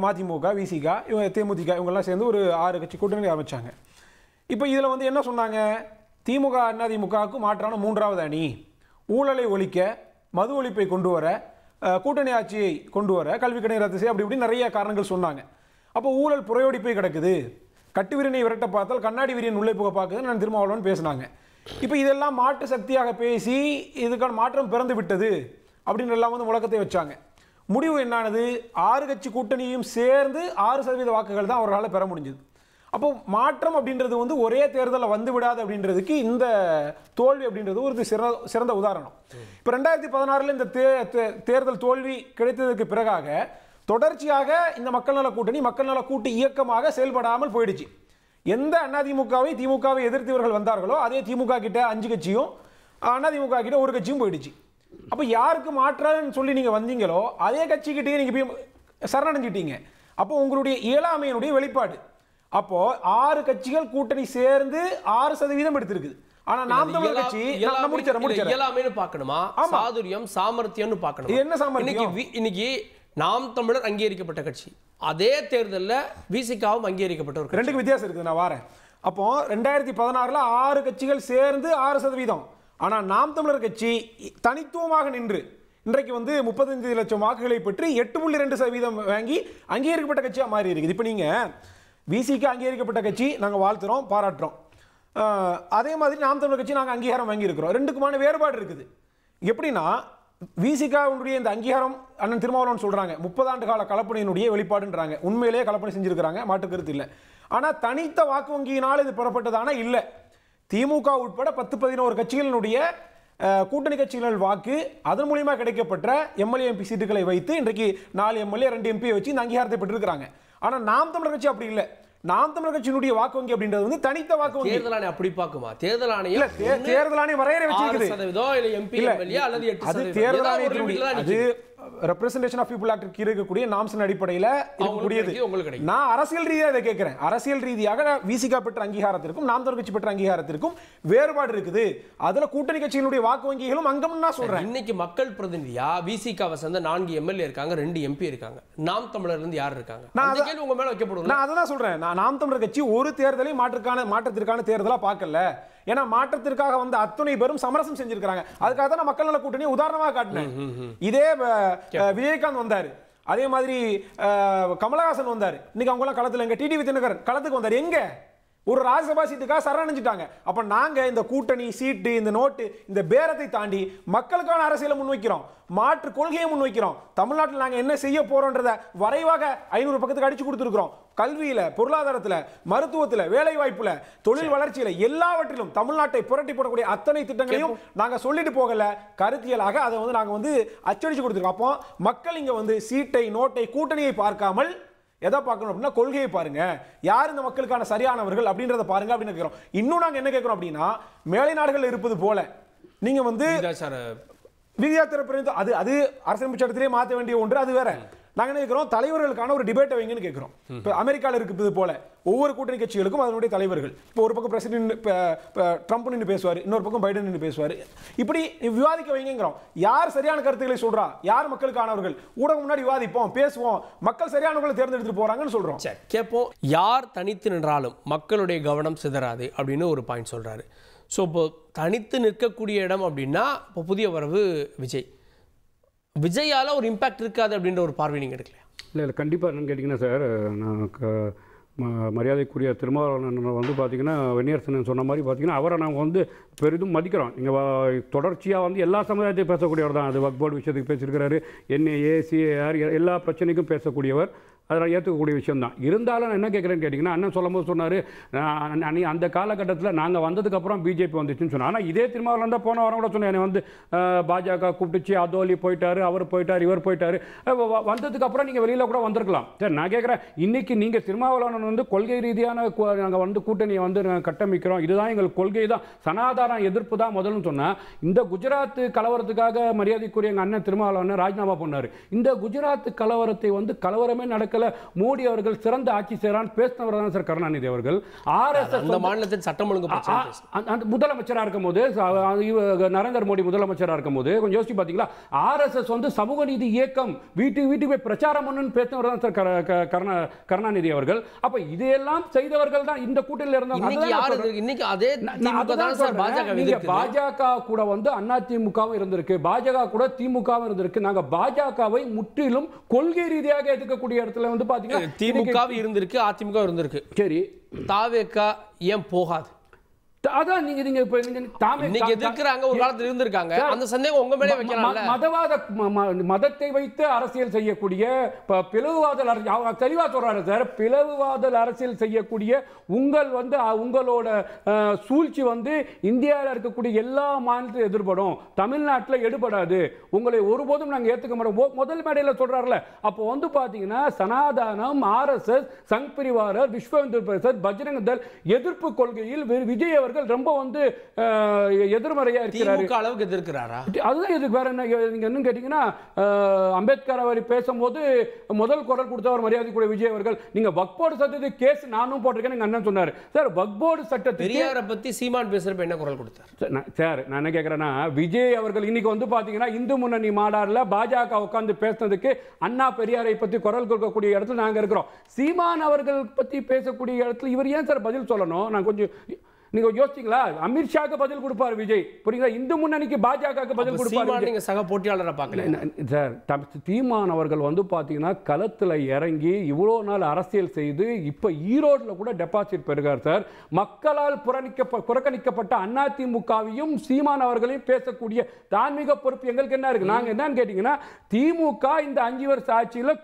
மதிமுக, விசிக, இவங்க தேமுதிக, இவங்கெல்லாம் சேர்ந்து ஒரு 6 கட்சி கூட்டணி அமைச்சாங்க. இப்போ இதில் வந்து என்ன சொன்னாங்க, திமுக அதிமுகவுக்கு மாற்றான 3வது அணி, ஊழலை ஒழிக்க, மது ஒழிப்பை கொண்டு வர, கூட்டணி ஆட்சியை கொண்டு வர, கல்வி கடனை ரத்து செய்ய, அப்படி இப்படி நிறைய காரணங்கள் சொன்னாங்க. அப்போ ஊழல் புறையோடிப்பை கிடக்குது, கட்டு விரியனை விரட்ட பார்த்தால் கண்ணாடி விரியன் உள்ளே போக பார்க்குதுன்னு நான் திருமாவளவன் பேசினாங்க. இப்போ இதெல்லாம் மாற்று சக்தியாக பேசி இதுக்கான மாற்றம் பிறந்து விட்டது அப்படின்னு எல்லாம் வந்து முழக்கத்தை வச்சாங்க. முடிவு என்னானது, 6 கட்சி கூட்டணியும் சேர்ந்து 6% வாக்குகள் தான் அவர்களால் பெற முடிஞ்சது. அப்போ மாற்றம் அப்படின்றது வந்து ஒரே தேர்தலில் வந்து விடாது அப்படின்றதுக்கு இந்த தோல்வி அப்படின்றது ஒரு சிறந்த உதாரணம். இப்போ 2016 இந்த தேர்தல் தோல்வி கிடைத்ததுக்கு பிறகாக தொடர்ச்சியாக இந்த மக்கள் நல கூட்டணி மக்கள் நல கூட்டு இயக்கமாக செயல்படாமல் போயிடுச்சு. எந்த அதிமுகவை திமுகவை எதிர்த்தவர்கள் வந்தார்களோ அதே திமுக கிட்ட 5 கட்சியும் அதிமுக கிட்ட 1 கட்சியும் போயிடுச்சு. அப்போ யாருக்கு மாற்றன்னு சொல்லி நீங்க வந்தீங்களோ அதே கட்சிக்கிட்டே நீங்க போய் சரணடைஞ்சிட்டீங்க. அப்போ உங்களுடைய இயலாமையினுடைய வெளிப்பாடு. அப்போ 6 கட்சிகள் கூட்டணி சேர்ந்து 6% எடுத்திருக்குது. ஆனா நாம் தமிழர் கட்சி இயலாமைன்னு பார்க்கணுமா, சாதுரியம் சாமர்த்தியம்னு பார்க்கணும். என்ன சாமர்த்தியம்? இன்னைக்கு நாம் தமிழர் அங்கீகரிக்கப்பட்ட கட்சி, அதே தேர்தலில் விசிகாவும் அங்கீகரிக்கப்பட்ட ஒரு 2க்கு வித்தியாசம் இருக்குது. நான் வரேன். அப்போ 2016 6 கட்சிகள் சேர்ந்து 6%. ஆனால் நாம் தமிழர் கட்சி தனித்துவமாக நின்று இன்றைக்கு வந்து 35 லட்சம் வாக்குகளை பெற்று 8.2% வாங்கி அங்கீகரிக்கப்பட்ட கட்சியாக மாறி இருக்குது. இப்போ நீங்கள் விசிக்கு அங்கீகரிக்கப்பட்ட கட்சி நாங்கள் வாழ்த்துறோம், பாராட்டுறோம். அதே மாதிரி நாம் தமிழர் கட்சி நாங்கள் அங்கீகாரம் வாங்கியிருக்கிறோம். ரெண்டுக்குமான வேறுபாடு இருக்குது. எப்படின்னா விசிகாவுடைய இந்த அங்கீகாரம் அண்ணன் திருமாவளவன் சொல்றாங்க 30 ஆண்டு கால கலப்பணியினுடைய வெளிப்பாடுன்றாங்க. உண்மையிலேயே கலப்பணி செஞ்சிருக்கிறாங்க, மாற்று கருத்து இல்லை. ஆனால் தனித்த வாக்கு வங்கியினால் இது பெறப்பட்டதான இல்லை. திமுக உட்பட 10-11 கட்சிகளினுடைய கூட்டணி கட்சிகள் வாக்கு அதன் மூலியமா கிடைக்கப்பட்ட எம்எல்ஏ எம்பி சீட்டுகளை வைத்து இன்றைக்கு 4 எம்எல்ஏ 2 எம்பி வச்சு இந்த அங்கீகாரத்தை பெற்றிருக்கிறாங்க. ஆனால் நாம் தமிழர் கட்சி அப்படி இல்லை. நாம் தமிழர் கட்சியினுடைய வாக்கு வங்கி அப்படின்றது வந்து தனித்த வாக்கு வங்கி. தேர்தல் ஆணையம் அப்படி பார்க்குமா? தேர்தல் ஆணையம் இல்ல, தேர்தல் ஆணையம் வரையறை வச்சிருக்குது. 6% இல்ல எம்பி எம்எல்ஏ அல்லது 8%. அது தேர்தல் ஆணையத்தினுடைய அது ரெப்ரசன்டேஷன் ஆஃப் பீப்புள் ஆக்ட் இருக்கக்கூடிய நாம்ஸின் அடிப்படையில் இருக்கக்கூடியது. நான் அரசியல் ரீதியாக இதை கேட்கிறேன். அரசியல் ரீதியாக விசிகா பெற்ற அங்கீகாரத்திற்கும் நாம் தமிழர் கட்சி பெற்ற அங்கீகாரத்திற்கும் வேறுபாடு இருக்குது. அதுல கூட்டணி கட்சிகளுடைய வாக்கு வங்கிகளும் அங்கம் நான் சொல்றேன். இன்னைக்கு மக்கள் பிரதிநிதியா விசிகாவை சேர்ந்த 4 எம்எல்ஏ இருக்காங்க, 2 எம்பி இருக்காங்க. நாம் தமிழர்ல இருந்து யார் இருக்காங்க? அந்த கேள்வி உங்க மேல வைக்கப்படும். நான் அதான் சொல்றேன். நாம் தமிழர் கட்சி ஒரு தேர்தலை மாற்றத்திற்கான தேர்தலா பார்க்கல. ஏன்னா மாற்றத்திற்காக வந்து அத்தனை பேரும் சமரசம் செஞ்சிருக்காங்க. அதுக்காக தான் மக்கள் நல கூட்டணி உதாரணமாக காட்டினேன். இதே விஜயகாந்த் வந்தாரு, அதே மாதிரி கமலஹாசன் வந்தாரு. இன்னைக்கு அவங்க எல்லாம் களத்துல எங்க டிடிவி தினகரன் களத்துக்கு வந்தாரு. எங்க ஒரு ராஜ்யசபா சீட்டுக்காக சரணடைஞ்சிட்டாங்க. அப்ப நாங்க இந்த கூட்டணி சீட்டு, இந்த நோட்டு, இந்த பேரத்தை தாண்டி மக்களுக்கான அரசியலை முன்வைக்கிறோம், மாற்று கொள்கையை முன்வைக்கிறோம். தமிழ்நாட்டில் நாங்க என்ன செய்ய போறோம்ன்றத வரைவாக 500 பக்கத்துக்கு அடிச்சு கொடுத்துருக்கிறோம். கல்வியில, பொருளாதாரத்துல, மருத்துவத்துல, வேலை வாய்ப்புல, தொழில் வளர்ச்சியில எல்லாவற்றிலும் தமிழ்நாட்டை புரட்டி போடக்கூடிய அத்தனை திட்டங்களையும் நாங்க சொல்லிட்டு போகல, கருத்தியலாக அதை வந்து நாங்க வந்து அச்சடிச்சு கொடுத்துருக்கோம். அப்போ மக்கள் இங்க வந்து சீட்டை, நோட்டை, கூட்டணியை பார்க்காமல் எதை பார்க்கணும் அப்படின்னா கொள்கையை பாருங்க, யார் இந்த மக்களுக்கான சரியானவர்கள் அப்படின்றத பாருங்க அப்படின்னு கேட்கிறோம். இன்னும் நாங்க என்ன கேட்கிறோம் அப்படின்னா, மேலை நாடுகள் இருப்பது போல நீங்க வந்து விகிதாச்சார அது அது அரசியலமைப்பு சட்டத்திலே மாற்ற வேண்டிய ஒன்று, அது வேற. நாங்க என்ன கேட்கிறோம், தலைவர்களுக்கான ஒரு டிபேட் வைங்கன்னு கேட்கிறோம். இப்போ அமெரிக்காவில் இருக்குது போல ஒவ்வொரு கூட்டணி கட்சிகளுக்கும் அதனுடைய தலைவர்கள். இப்போ ஒரு பக்கம் பிரசிடென்ட் ட்ரம்ப் நின்று பேசுவார், இன்னொரு பக்கம் பைடன் நின்று பேசுவார். இப்படி விவாதிக்க வைங்கிறோம். யார் சரியான கருத்துக்களை சொல்றா, யார் மக்களுக்கானவர்கள், ஊடகம் முன்னாடி விவாதிப்போம், பேசுவோம், மக்கள் சரியானவர்களை தேர்ந்தெடுத்துட்டு போறாங்கன்னு சொல்றோம். கேட்போம். யார் தனித்து நின்றாலும் மக்களுடைய கவனம் சிதறாது அப்படின்னு ஒரு பாயிண்ட் சொல்றாரு. ஸோ இப்போ தனித்து நிற்கக்கூடிய இடம் அப்படின்னா இப்போ புதிய வரவு விஜயால ஒரு இம்பாக்ட் இருக்காது அப்படின்ற ஒரு பார்வை நீங்கள் எடுக்கலையா? இல்லை கண்டிப்பாக என்னன்னு கேட்டிங்கன்னா சார், நான் மரியாதைக்குரிய திருமாவளவன் வந்து பார்த்திங்கன்னா வெந்நியரசன் சொன்ன மாதிரி பார்த்திங்கன்னா அவரை நாங்கள் வந்து பெரிதும் மதிக்கிறோம். இங்கே தொடர்ச்சியாக வந்து எல்லா சமுதாயத்தையும் பேசக்கூடியவர் தான். அது வக்ஃப் போர்டு விஷயத்துக்கு பேசியிருக்கிறாரு, என்ஏஏ சிஏஆர் எல்லா பிரச்சனைக்கும் பேசக்கூடியவர். அதெல்லாம் ஏற்றுக்கக்கூடிய விஷயம் தான். இருந்தாலும் நான் என்ன கேட்குறேன்னு கேட்டிங்கன்னா, அண்ணன் சொல்லும் போது சொன்னார் அந்த காலகட்டத்தில் நாங்கள் வந்ததுக்கப்புறம் பிஜேபி வந்துச்சுன்னு சொன்னார். ஆனால் இதே திருமாவளவன் தான் போன வாரம் கூட சொன்னேன், என்னை வந்து பாஜக கூப்பிட்டுச்சு, அதோலி போயிட்டார், அவர் போயிட்டார், இவர் போயிட்டார், வந்ததுக்கப்புறம் நீங்கள் வெளியில் கூட வந்திருக்கலாம். சரி, நான் கேட்குறேன், இன்றைக்கி நீங்கள் திருமாவளவன் வந்து கொள்கை ரீதியான நாங்கள் வந்து கூட்டணியை வந்து கட்டமைக்கிறோம், இதுதான் எங்கள் கொள்கை தான், சனாதான எதிர்ப்பு தான் முதல்னு சொன்னால், இந்த குஜராத் கலவரத்துக்காக மரியாதைக்குரிய எங்கள் அண்ணன் திருமாவளவன் ராஜினாமா பண்ணார். இந்த குஜராத் கலவரத்தை வந்து கலவரமே நடக்க மோடி அவர்கள் சிறந்த ஆட்சி செய்யறான் பேசினவர் தான் சார் கருணாநிதி அவர்கள். ஆர்எஸ்எஸ் மாநிலத்தின் சட்டம் ஒழுங்கு முதலமைச்சராக இருக்கும் போது, நரேந்திர மோடி முதலமைச்சராக இருக்கும் போது கொஞ்சம் யோசிச்சு பார்த்தீங்களா, ஆர்எஸ்எஸ் வந்து சமூக நீதி இயக்கம் வீட்டுக்கு போய் பிரச்சாரம் பண்ணு பேசினவர் தான் சார் கருணாநிதி அவர்கள். அப்ப இதையெல்லாம் செய்தவர்கள் தான் இந்த கூட்டணியில் இருந்தாங்க. பாஜக கூட வந்து அதிமுகவும் இருந்திருக்கு, பாஜக கூட திமுகவும் இருந்திருக்கு. நாங்க பாஜகவை முற்றிலும் கொள்கை ரீதியாக எதிர்க்கக்கூடிய இடத்துல வந்து பாத்தீங்கன்னா திமுக இருந்திருக்கு, அதிமுக இருந்திருக்கு. சரி, தாவேகா ஏன் போகாது? அதான் நீங்க இன்னைக்கு எதிர்க்கறாங்க, ஒரு காலத்துல இருந்திருக்காங்க. அந்த சந்தேகம் உங்க மேலே வைக்கலாம்ல. மதத்தை வைத்து அரசியல் செய்யக்கூடிய பிளவுவாதல் தெளிவா சொல்றாரு சார், பிளவுவாதல் அரசியல் செய்யக்கூடிய உங்களோட சூழ்ச்சி வந்து இந்தியாவில் இருக்கக்கூடிய எல்லா மாநிலத்திலும் எதிர்படும், தமிழ்நாட்டில் எடுபடாது, உங்களை ஒருபோதும் நாங்கள் ஏற்றுக்க மாட்டோம் முதல் மேடையில் சொல்றாருல. அப்போ வந்து பாத்தீங்கன்னா சனாதானம், ஆர்எஸ்எஸ், சங் பரிவாரர், விஸ்வ இந்து பரிஷத், பஜ்ரங் தள் எதிர்ப்பு கொள்கையில் விஜய் அவர்கள் ரொம்ப வந்து எதிர்மறையா இருக்கிறாரு. திமுக அளவுக்கு எதிர்க்கிறாரா? அதுதான் எதுக்கு வேற என்ன நீங்க என்ன கேட்டீங்கன்னா, அம்பேத்கர் அவர் பேசும்போது முதல் குரல் கொடுத்தவர் மரியாதைக்குரிய விஜய் அவர்கள், நீங்க வக்ஃப் போர்டு சட்டத்துக்கு கேஸ் நானும் போட்டிருக்கேன் எங்க அண்ணன் சொன்னாரு. சார் வக்ஃப் போர்டு சட்டத்துக்கு பெரியாரை பத்தி சீமான் பேசுறப்ப என்ன குரல் கொடுத்தார்? சார் நான் என்ன கேட்கிறேன்னா, விஜய் அவர்கள் இன்னைக்கு வந்து பாத்தீங்கன்னா இந்து முன்னணி மாநாடுல பாஜக உட்கார்ந்து பேசுனதுக்கு அண்ணா பெரியாரை பத்தி குரல் கொடுக்கக்கூடிய இடத்துல நாங்க இருக்கிறோம். சீமான் அவர்கள் பத்தி பேசக்கூடிய இடத்துல இவர் ஏன் சார் பதில் சொல்லணும்? நான் கொஞ்சம் நீங்க யோசிச்சீங்களா? அமித்ஷாக்கு பதில் கொடுப்பார் விஜய், புரியுங்களா? இந்து முன்னணிக்கு பாஜக பதில் கொடுப்பார். நீங்க சக போட்டியாளரை பார்க்கல சார். சீமான் அவர்கள் வந்து பாத்தீங்கன்னா களத்துல இறங்கி இவ்வளவு நாள் அரசியல் செய்து இப்ப ஈரோடுல கூட டெபாசிட் பெறுகிறார் சார். மக்களால் புறக்கணிக்கப்பட்ட அதிமுகவையும் சீமான் அவர்களையும் பேசக்கூடிய தார்மீக பொறுப்பு எங்களுக்கு என்ன இருக்கு? நாங்க என்னன்னு கேட்டீங்கன்னா, திமுக இந்த 5 வருஷ ஆட்சியில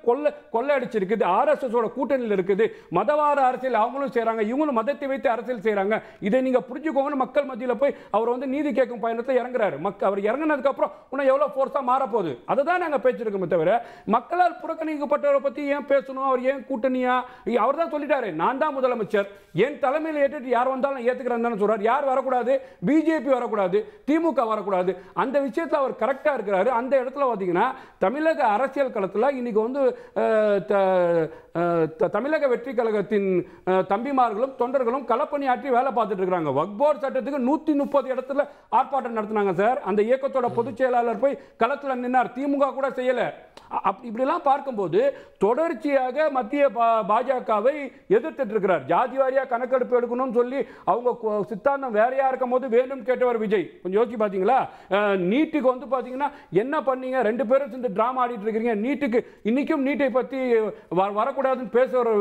கொள்ளை அடிச்சிருக்குது, RSS ஓட கூட்டணியில் இருக்குது, மதவாத அரசியல் அவங்களும் செய்யறாங்க, இவங்களும் மதத்தை வைத்து அரசியல் செய்யறாங்க. இதை நீங்க புரிஞ்சுக்கோங்க. மக்கள் மத்தியில போய் அவர் வந்து நீதி கேட்கும் பயணத்தை இறங்குறாரு. அவர் இறங்கினதுக்கு அப்புறம் இன்னும் எவ்வளவு ஃபோர்ஸா மாற போகுது அதை தான் நாங்க பேசிருக்கோமே தவிர மக்களால் புறக்கணிக்கப்பட்டவரை பத்தி ஏன் பேசணும்? அவர் ஏன் கூட்டணியா? அவர் தான் சொல்லிட்டாரு, நான் தான் முதலமைச்சர், என் தலைமையில் ஏற்றுட்டு யார் வந்தாலும் ஏத்துக்கிறேன்னு சொல்றாரு. யார் வரக்கூடாது? பிஜேபி வரக்கூடாது, திமுக வரக்கூடாது. அந்த விஷயத்துல அவர் கரெக்டா இருக்கிறாரு. அந்த இடத்துல பாத்தீங்கன்னா தமிழக அரசியல் களத்துல இன்னைக்கு வந்து தமிழக வெற்றி கழகத்தின் தம்பிமார்களும் தொண்டர்களும் களப்பணியாற்றி வேலை பார்த்துட்டு இருக்காங்க. வக்ஃப் போர்டு சட்டத்துக்கு 130 இடத்துல ஆர்ப்பாட்டம் நடத்தினாங்க சார். அந்த இயக்கத்தோட பொதுச் செயலாளர் போய் களத்துல நின்னார். திமுக கூட செய்யல. இப்படிலாம் பார்க்கும்போது தொடர்ச்சியாக மத்திய பாஜகவை எதிர்த்துட்டு இருக்கிறார். ஜாதி வாரியா கணக்கெடுப்பு எடுக்கணும்னு சொல்லி அவங்க சித்தாந்தம் வேறையா இருக்கும் போது வேணும் கேட்டவர் விஜய். கொஞ்சம் யோசிச்சு பாத்தீங்களா? நீட்டுக்கு வந்து பாத்தீங்கன்னா என்ன பண்ணீங்க? 2 பேரும் சேர்ந்து டிராமா ஆடிட்டு இருக்கீங்க. நீட்டுக்கு இன்னைக்கும் நீட்டை பத்தி வரக்கூடாதுன்னு பேசுற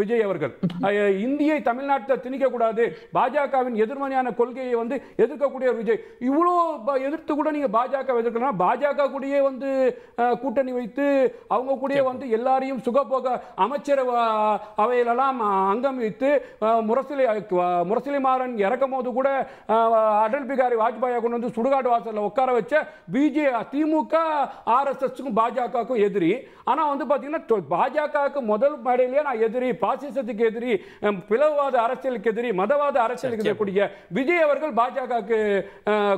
விஜய் அவர்கள். இந்தியை தமிழ்நாட்டில் திணிக்க கூடாது, பாஜகவின் எதிர்மறையான கொள்கையை வந்து எதிர்க்கக்கூடிய விஜய். இவ்வளோ எதிர்த்து கூட நீங்க பாஜக எதிர்க்கலாம். பாஜக கூடயே வந்து கூட்டணி வைத்து அவங்க கூட வந்து எல்லாரையும் சுகபோக அமைச்சர் அவையிலெல்லாம் அங்கம் வைத்து முரசொலி மாறன் இறக்கும் போது கூட அடல் பிகாரி வாஜ்பாயை கொண்டு வந்து சுடுகாடு வாசல்ல உட்கார வச்ச திமுக RSSக்கும் பாஜகவுக்கும் எதிரி. ஆனா வந்து பாத்தீங்கன்னா பாஜகவுக்கு முதல் மேடையிலேயே நான் எதிரி, பாசிசத்துக்கு எதிரி, பிளவுவாத அரசியலுக்கு எதிரி, மதவாத அரசியலுக்கு எதிர்க்கூடிய விஜய் அவர்கள் பாஜகவுக்கு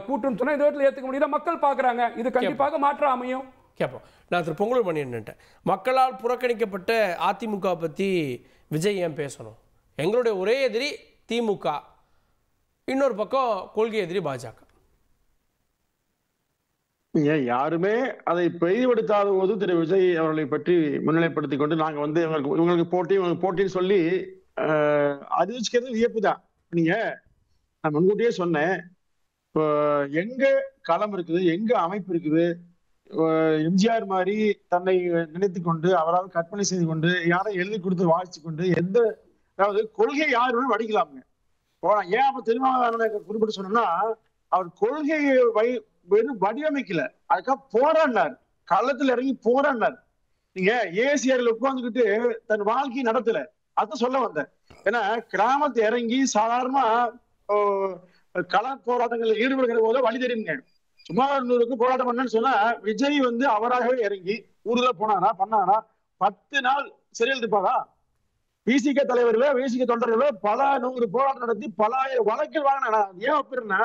கூட்டுன்னு சொன்னா இந்த இடத்துல ஏத்துக்க முடியுதா? மக்கள் பாக்குறாங்க. இது கண்டிப்பாக மாற்றம் அமையும். கேட்போம். நான் திரு பொங்கல் பண்ணிட்டேன். மக்களால் புறக்கணிக்கப்பட்ட அதிமுக பற்றி விஜய் ஏன் பேசணும்? எங்களுடைய ஒரே எதிரி திமுக, இன்னொரு பக்கம் கொள்கை எதிரி பாஜக. யாருமே அதை பெரிதுபடுத்தாத போது திரு விஜய் அவர்களை பற்றி முன்னிலைப்படுத்திக் கொண்டு நாங்க வந்து இவங்களுக்கு போட்டின்னு சொல்லி அறிவிச்சுக்கிறது வியப்பு தான். நீங்க நான் முன்கூட்டியே சொன்னேன், இப்போ எங்க களம் இருக்குது, எங்க அமைப்பு இருக்குது, எம்ஜிஆர் மாதிரி தன்னை நினைத்து கொண்டு அவரால் கற்பனை செய்து கொண்டு யாரை எழுதி கொடுத்து வாழ்த்து கொண்டு எந்த அதாவது கொள்கை யாருமே வடிக்கலாமுங்க. ஏன் அப்ப திருமாவளவனை குறிப்பிட்டு சொன்னா, அவர் கொள்கையை வெறும் வடிவமைக்கல, அதுக்காக போராடினார், களத்துல இறங்கி போராடினார். நீங்க ஏசிஆர்ல உட்கார்ந்துக்கிட்டு தன் வாழ்க்கையை நடத்தல, அத சொல்ல வந்தேன். ஏன்னா கிராமத்தை இறங்கி சாதாரணமா கள போராட்டங்களில் ஈடுபடுகிற போது வழி தெரியுங்க. சும்மா 100க்கு போராட்டம் பண்ணு சொன்னா விஜய் வந்து அவராகவே இறங்கி ஊர்ல பண்ணாரா 10 நாள் சிறையில் இருப்பாரா? விசிக தலைவர்களோ விசிக தொண்டர்களோ பல 100 போராட்டம் நடத்தி பல வழக்கில் வாங்கினா. ஏன் அப்படின்னா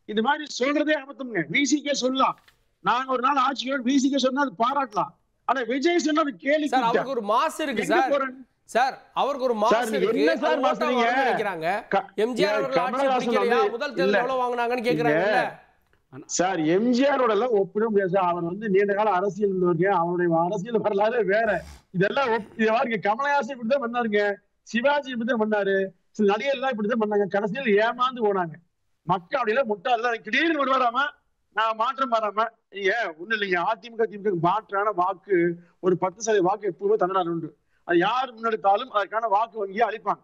இது மாதிரி சொல்றதே அமர்த்தம்ங்க. விசிக சொல்லலாம், நாங்க ஒரு நாள் ஆட்சியோட விசிக சொன்னா அது பாராட்டலாம். ஆனா விஜய் சொன்னா அது கேள்வி. அவருக்கு ஒரு மாசு இருக்கு சார், அவருக்கு ஒரு மாசு இருக்கு. என்ன சார் மாசுறீங்க? எம்ஜிஆர் அவர்கள் ஆட்சி பிடிக்கலையா, முதல் தேர்தல் எவ்வளவு வாங்குனாங்கன்னு கேக்குறாங்கல்ல சார். எம்ஜிஆரோட எல்லாம் ஒப்பிட முடியாது சார். அவர் வந்து நீண்ட கால அரசியல் இருந்தவங்க, அவருடைய அரசியல் வரலாறு வேற. இதெல்லாம் கமலஹாசன் இப்படிதான் பண்ணாருங்க, சிவாஜி இப்படிதான் பண்ணாரு, சில நடிகர் எல்லாம் இப்படிதான் பண்ணாங்க. கடைசியில் ஏமாந்து போனாங்க. மக்கள் அப்படிலாம் முட்டாள் திடீர்னு வருவாராம நான் மாற்றம் வராம ஒண்ணு இல்லைங்க. அதிமுக திமுக மாற்றான வாக்கு ஒரு 10% வாக்கு எப்பவுமே தமிழ்நாடு உண்டு. அது யார் முன்னெடுத்தாலும் அதற்கான வாக்கு வங்கியை அளிப்பாங்க.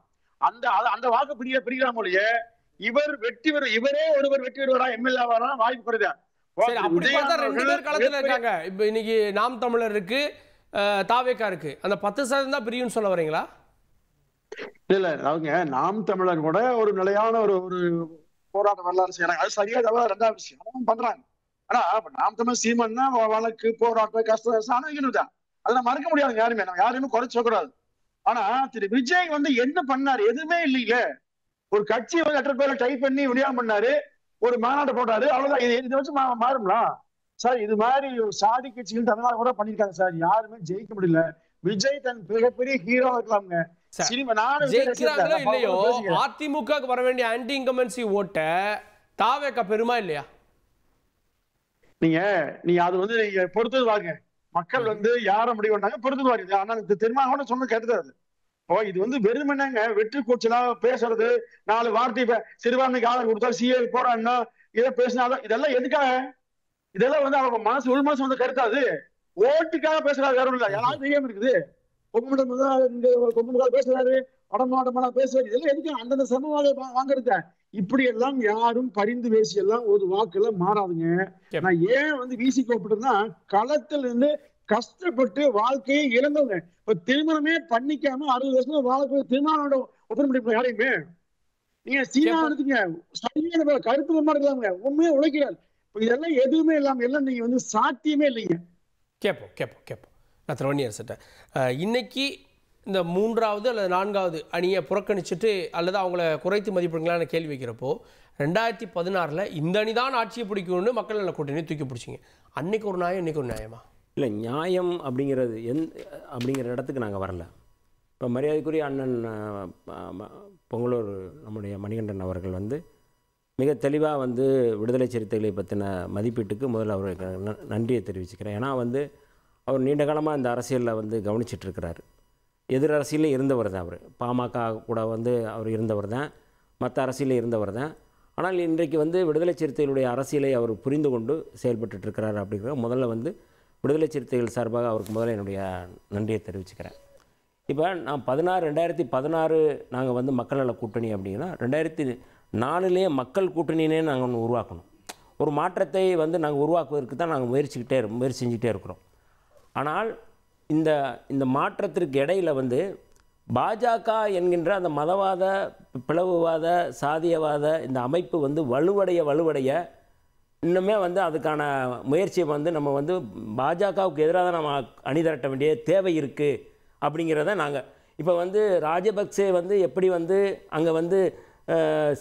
அந்த வாக்கு பிரிக்கலாம் இல்லையே. இவர் வெற்றி இவரே ஒருவர் வெற்றி பெறுவாரா, எம்எல்ஏ வாரா வாய்ப்பு குறைதா. அப்படி பார்த்தா 2 பேர் களத்துல இருக்காங்க. இப்ப இன்னைக்கு நாம் தமிழர் இருக்கு, தாவேகா இருக்கு. அந்த 10% தான் பிரியும்னு சொல்ல வரீங்களா? இல்ல அவங்க நாம் தமிழர் கூட ஒரு நிலையான ஒரு போராட்ட வரலாறு செய்யறாங்க. அது சரியா தவிர 2வது விஷயம் பண்றாங்க. ஆனா நாம் தமிழ் சீமன்னா வழக்கு போராட்டம் கஷ்டம் தான், அதை மறக்க முடியாது. யாருமே குறைச்சு கூடாது. ஆனா திரு விஜய் வந்து என்ன பண்ணாரு? எதுவுமே இல்லைங்க. ஒரு கட்சியை வந்து லெட்டர் பேர்ல டைப் பண்ணி விநியோகம் பண்ணாரு, ஒரு மாநாட்டை போட்டாரு, அவ்வளவுதான். இதை வச்சு மாறும்ல சார்? இது மாதிரி ஒரு சாதி கட்சிகள் தமிழ்நாடு கூட பண்ணிருக்காங்க சார், யாருமே ஜெயிக்க முடியல. விஜய் தன் மிகப்பெரிய ஹீரோ இருக்கலாம்ங்க. சினிமா ஜெயிக்கிறாங்களோ இல்லையோ, அதிமுக வர வேண்டிய ஆன்டி இன்கம்பன்சி ஓட்ட தாவேக பெருமா இல்லையா? நீங்க அது வந்து நீங்க பொறுத்தது வாங்க. மக்கள் வந்து யார முடிவு பண்ணாங்க பொறுத்தது வாங்க. ஆனா திரும்ப சொன்ன கேட்டுக்காது. ஓ, இது வந்து வெறுமனங்க வெற்றி கூச்சலா பேசுறது, 4 வார்த்தை சிறுபான்மைக்கு ஆதரவு கொடுத்தா சிஏ போறான்னா இதை பேசினாதான், இதெல்லாம் எதுக்காக? இதெல்லாம் வந்து அவங்க மனசு உள் மனசு வந்து கருத்தாது. ஓட்டுக்காக பேசுறாரு, யாரும் இல்ல. யாராவது தெரியாம இருக்குது. கொம்பு பேசுறாரு, அடமாடமான பேசுறாரு, இதெல்லாம் எதுக்கு? அந்தந்த சமவாக வாங்குறத. இப்படி எல்லாம் யாரும் பரிந்து பேசி எல்லாம் ஒரு வாக்கெல்லாம் மாறாதுங்க. நான் ஏன் வந்து வீசி கோப்பிட்டேன்னா, களத்துல இருந்து கஷ்டப்பட்டு வாழ்க்கையை இழந்தவங்க. இப்ப திருமணமே பண்ணிக்காம 60 வருஷம் வாழ்க்கை திருமணம் ஒப்பன் பண்ணி யாரையுமே நீங்க சீனா எடுத்துங்க, சரியான கருத்து இருக்கலாங்க, உண்மையா உழைக்கிறார். இதெல்லாம் எதுவுமே இல்லாம எல்லாம் நீங்க வந்து சாத்தியமே இல்லைங்க. கேட்போம் நான் திருவண்ணியர் சட்டை இன்னைக்கு இந்த 3வது அல்லது 4வது அணியை புறக்கணிச்சுட்டு அல்லது அவங்கள குறைத்து மதிப்பிடுங்களான்னு கேள்வி வைக்கிறப்போ, 2016 இந்த அணி தான் ஆட்சியை பிடிக்கும்னு மக்கள் நல கூட்டணி தூக்கி பிடிச்சிங்க. அன்னைக்கு ஒரு நியாயம், இன்னைக்கு ஒரு நியாயமா? இல்லை, நியாயம் அப்படிங்கிறது அப்படிங்கிற இடத்துக்கு நாங்கள் வரல. இப்போ மரியாதைக்குரிய அண்ணன் பொங்கலூர் நம்முடைய மணிகண்டன் அவர்கள் வந்து மிக தெளிவாக வந்து விடுதலை சிறுத்தைகளை பற்றின மதிப்பீட்டுக்கு முதல்ல அவருக்கு நன்றியை தெரிவிச்சுக்கிறேன். ஏன்னா வந்து அவர் நீண்ட காலமாக இந்த அரசியலில் வந்து கவனிச்சிட்ருக்கிறார். எதிர் அரசியலே இருந்தவர் தான் அவர். பாமக கூட வந்து அவர் இருந்தவர் தான், மற்ற அரசியலே இருந்தவர் தான். ஆனால் இன்றைக்கு வந்து விடுதலை சிறுத்தைகளுடைய அரசியலை அவர் புரிந்து கொண்டு செயல்பட்டுருக்கிறார். அப்படிங்கிற முதல்ல வந்து விடுதலை சிறுத்தைகள் சார்பாக அவருக்கு முதல்ல என்னுடைய நன்றியை தெரிவிச்சுக்கிறேன். இப்போ நான் 2016 நாங்கள் வந்து மக்கள் நல கூட்டணி அப்படின்னா 2004 மக்கள் கூட்டணினே நாங்கள் ஒன்று உருவாக்கணும். ஒரு மாற்றத்தை வந்து நாங்கள் உருவாக்குவதற்கு தான் நாங்கள் முயற்சி செஞ்சுக்கிட்டே இருக்கிறோம். ஆனால் இந்த மாற்றத்திற்கு இடையில் வந்து பாஜக என்கின்ற அந்த மதவாத, பிளவுவாத, சாதியவாத இந்த அமைப்பு வந்து வலுவடைய இன்னுமே வந்து அதுக்கான முயற்சியை வந்து நம்ம வந்து பாஜகவுக்கு எதிராக தான் நம்ம அணிதிரட்ட வேண்டிய தேவை இருக்குது. அப்படிங்கிறத நாங்கள் இப்போ வந்து ராஜபக்சே வந்து எப்படி வந்து அங்கே வந்து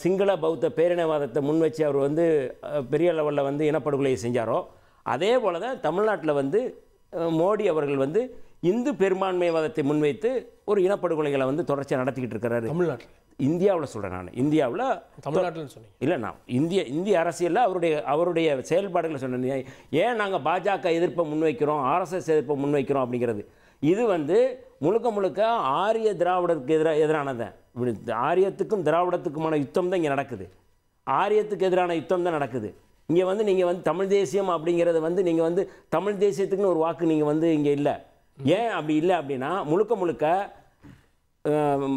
சிங்கள பௌத்த பேரினவாதத்தை முன் வச்சு அவர் வந்து பெரிய லெவலில் வந்து இனப்படுகொலையை செஞ்சாரோ, அதே போல் தான் தமிழ்நாட்டில் வந்து மோடி அவர்கள் வந்து இந்து பெரும்பான்மைவாதத்தை முன்வைத்து ஒரு இனப்படுகொலைகளை வந்து தொடர்ச்சியாக நடத்திக்கிட்டு இருக்கிறாரு. தமிழ்நாட்டில், இந்தியாவில் சொல்கிறேன் நான், இந்தியாவில், தமிழ்நாட்டில் சொன்னீங்க இல்லை, நான் இந்திய அரசியலில் அவருடைய செயல்பாடுகளை சொன்னேன். ஏன் நாங்கள் பாஜக எதிர்ப்பை முன்வைக்கிறோம், ஆர்எஸ்எஸ் எதிர்ப்பை முன்வைக்கிறோம் அப்படிங்கிறது, இது வந்து முழுக்க ஆரிய திராவிடருக்கு எதிரானது. ஆரியத்துக்கும் திராவிடத்துக்குமான யுத்தம் தான் இங்கே நடக்குது. ஆரியத்துக்கு எதிரான யுத்தம் தான் நடக்குது. இங்கே வந்து நீங்கள் வந்து தமிழ் தேசியம் அப்படிங்கிறது வந்து நீங்கள் வந்து தமிழ் தேசியத்துக்குன்னு ஒரு வாக்கு நீங்கள் வந்து இங்கே இல்லை. ஏன் அப்படி இல்லை அப்படின்னா, முழுக்க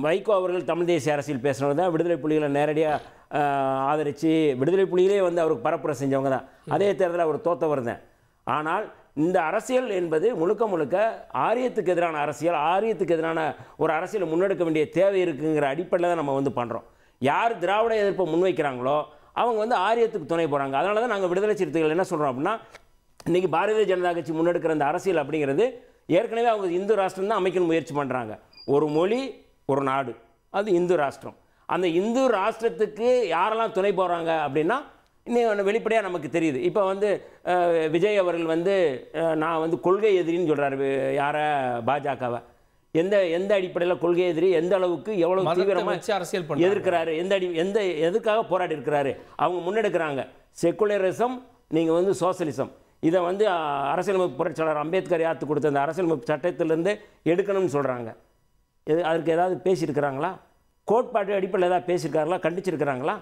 வைகோ அவர்கள் தமிழ் தேசிய அரசியல் பேசுகிறவங்க தான். விடுதலை புலிகளை நேரடியாக ஆதரித்து விடுதலை புலிகளே வந்து அவருக்கு பரப்புரை செஞ்சவங்க தான். அதே தேர்தலில் அவர் தோத்தவர் தான். ஆனால் இந்த அரசியல் என்பது முழுக்க ஆரியத்துக்கு எதிரான அரசியல், ஆரியத்துக்கு எதிரான ஒரு அரசியலை முன்னெடுக்க வேண்டிய தேவை இருக்குங்கிற அடிப்படையில் தான் நம்ம வந்து பண்ணுறோம். யார் திராவிட எதிர்ப்பை முன்வைக்கிறாங்களோ அவங்க வந்து ஆரியத்துக்கு துணை போகிறாங்க. அதனால தான் நாங்கள் விடுதலை சிறுத்தைகள் என்ன சொல்கிறோம் அப்படின்னா, இன்றைக்கி பாரதிய ஜனதா கட்சி முன்னெடுக்கிற அந்த அரசியல் அப்படிங்கிறது ஏற்கனவே அவங்க இந்து ராஷ்டிரம் தான் அமைக்கணும் முயற்சி பண்ணுறாங்க. ஒரு மொழி, ஒரு நாடு, அது இந்து ராஷ்டிரம். அந்த இந்து ராஷ்டிரத்துக்கு யாரெல்லாம் துணை போகிறாங்க அப்படின்னா இன்னும் வெளிப்படையாக நமக்கு தெரியுது. இப்போ வந்து விஜய் அவர்கள் வந்து நான் வந்து கொள்கை எதிரின்னு சொல்கிறாரு. யாரை? பாஜகவை. எந்த அடிப்படையில் கொள்கை எதிரி, எந்த அளவுக்கு எவ்வளவு தீவிரமாக அரசியல் எதிர்க்கிறாரு, எதுக்காக போராடி இருக்கிறாரு, அவங்க முன்னெடுக்கிறாங்க. செக்குலரிசம், நீங்கள் வந்து சோசலிசம், இதை வந்து அரசியலமைப்பு புரட்சியாளர் அம்பேத்கர் யாத்து கொடுத்த அந்த அரசியலமைப்பு சட்டத்திலேருந்து எடுக்கணும்னு சொல்கிறாங்க. அதற்கு ஏதாவது பேசியிருக்கிறாங்களா? கோட்பாட்டு அடிப்படையில் ஏதாவது பேசியிருக்காங்களா? கண்டிச்சிருக்கிறாங்களா?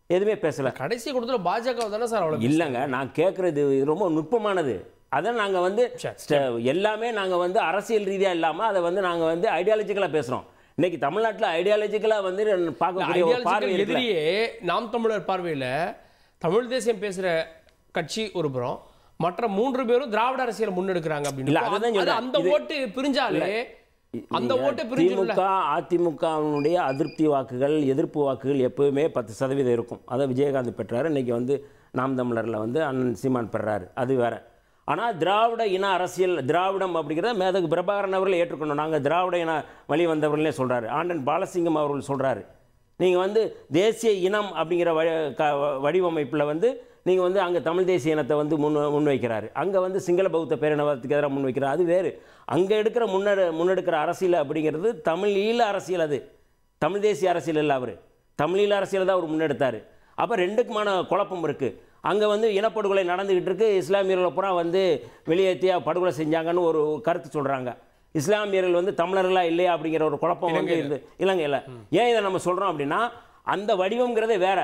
எதுவுமே பேசலை. கடைசி கொடுத்துல பாஜக தானே சார் அவ்வளோ இல்லைங்க. நான் கேட்குறது ரொம்ப நுட்பமானது. அதை நாங்கள் வந்து எல்லாமே நாங்கள் வந்து அரசியல் ரீதியாக இல்லாமல் அதை வந்து நாங்கள் வந்து ஐடியாலஜிக்கலாக பேசுகிறோம். இன்னைக்கு தமிழ்நாட்டில் ஐடியாலஜிக்கலாக வந்து பார்க்கக்கூடிய எதிரியே நாம் தமிழர் பார்வையில் தமிழ் தேசியம் பேசுகிற கட்சி ஒரு புறம், மற்ற 3 பேரும் திராவிட அரசியல் முன்னெடுக்கிறாங்க அப்படின்னு அந்த ஓட்டு பிரிஞ்சாலே அந்த ஓட்டு திமுக அதிமுகவினுடைய அதிருப்தி வாக்குகள், எதிர்ப்பு வாக்குகள் எப்பவுமே 10% இருக்கும். அதை விஜயகாந்த் பெற்றாரு. இன்னைக்கு வந்து நாம் தமிழரில் வந்து அண்ணன் சீமான் பெறாரு, அது வேற. ஆனால் திராவிட இன அரசியல், திராவிடம் அப்படிங்கிறத மேதகு பிரபாகரன் அவர்கள் ஏற்றுக்கணும். நாங்கள் திராவிட இன வழி வந்தவர்களே சொல்கிறாரு. ஆண்டன் பாலசிங்கம் அவர்கள் சொல்கிறாரு. நீங்கள் வந்து தேசிய இனம் அப்படிங்கிற வடிவமைப்பில் வந்து நீங்கள் வந்து அங்கே தமிழ் தேசிய இனத்தை வந்து முன்வைக்கிறாரு, அங்கே வந்து சிங்கள பௌத்த பேரினவாதத்துக்கு எதிராக முன்வைக்கிறார். அது வேறு. அங்கே எடுக்கிற முன்னெடுக்கிற அரசியல் அப்படிங்கிறது தமிழீழ அரசியல். அது தமிழ் தேசிய அரசியல் இல்லை. அவர் தமிழீழ அரசியல் தான் அவர் முன்னெடுத்தார். அப்போ ரெண்டுக்குமான குழப்பம் இருக்குது. அங்கே வந்து இனப்படுகொலை நடந்துக்கிட்டு இருக்கு. இஸ்லாமியர்களை பூரா வந்து வெளியேற்றியா படுகொலை செஞ்சாங்கன்னு ஒரு கருத்து சொல்கிறாங்க. இஸ்லாமியர்கள் வந்து தமிழர்களாக இல்லையா அப்படிங்கிற ஒரு குழப்பம் வந்து இருந்து இலங்கையில். ஏன் இதை நம்ம சொல்கிறோம் அப்படின்னா, அந்த வடிவங்கிறதே வேற.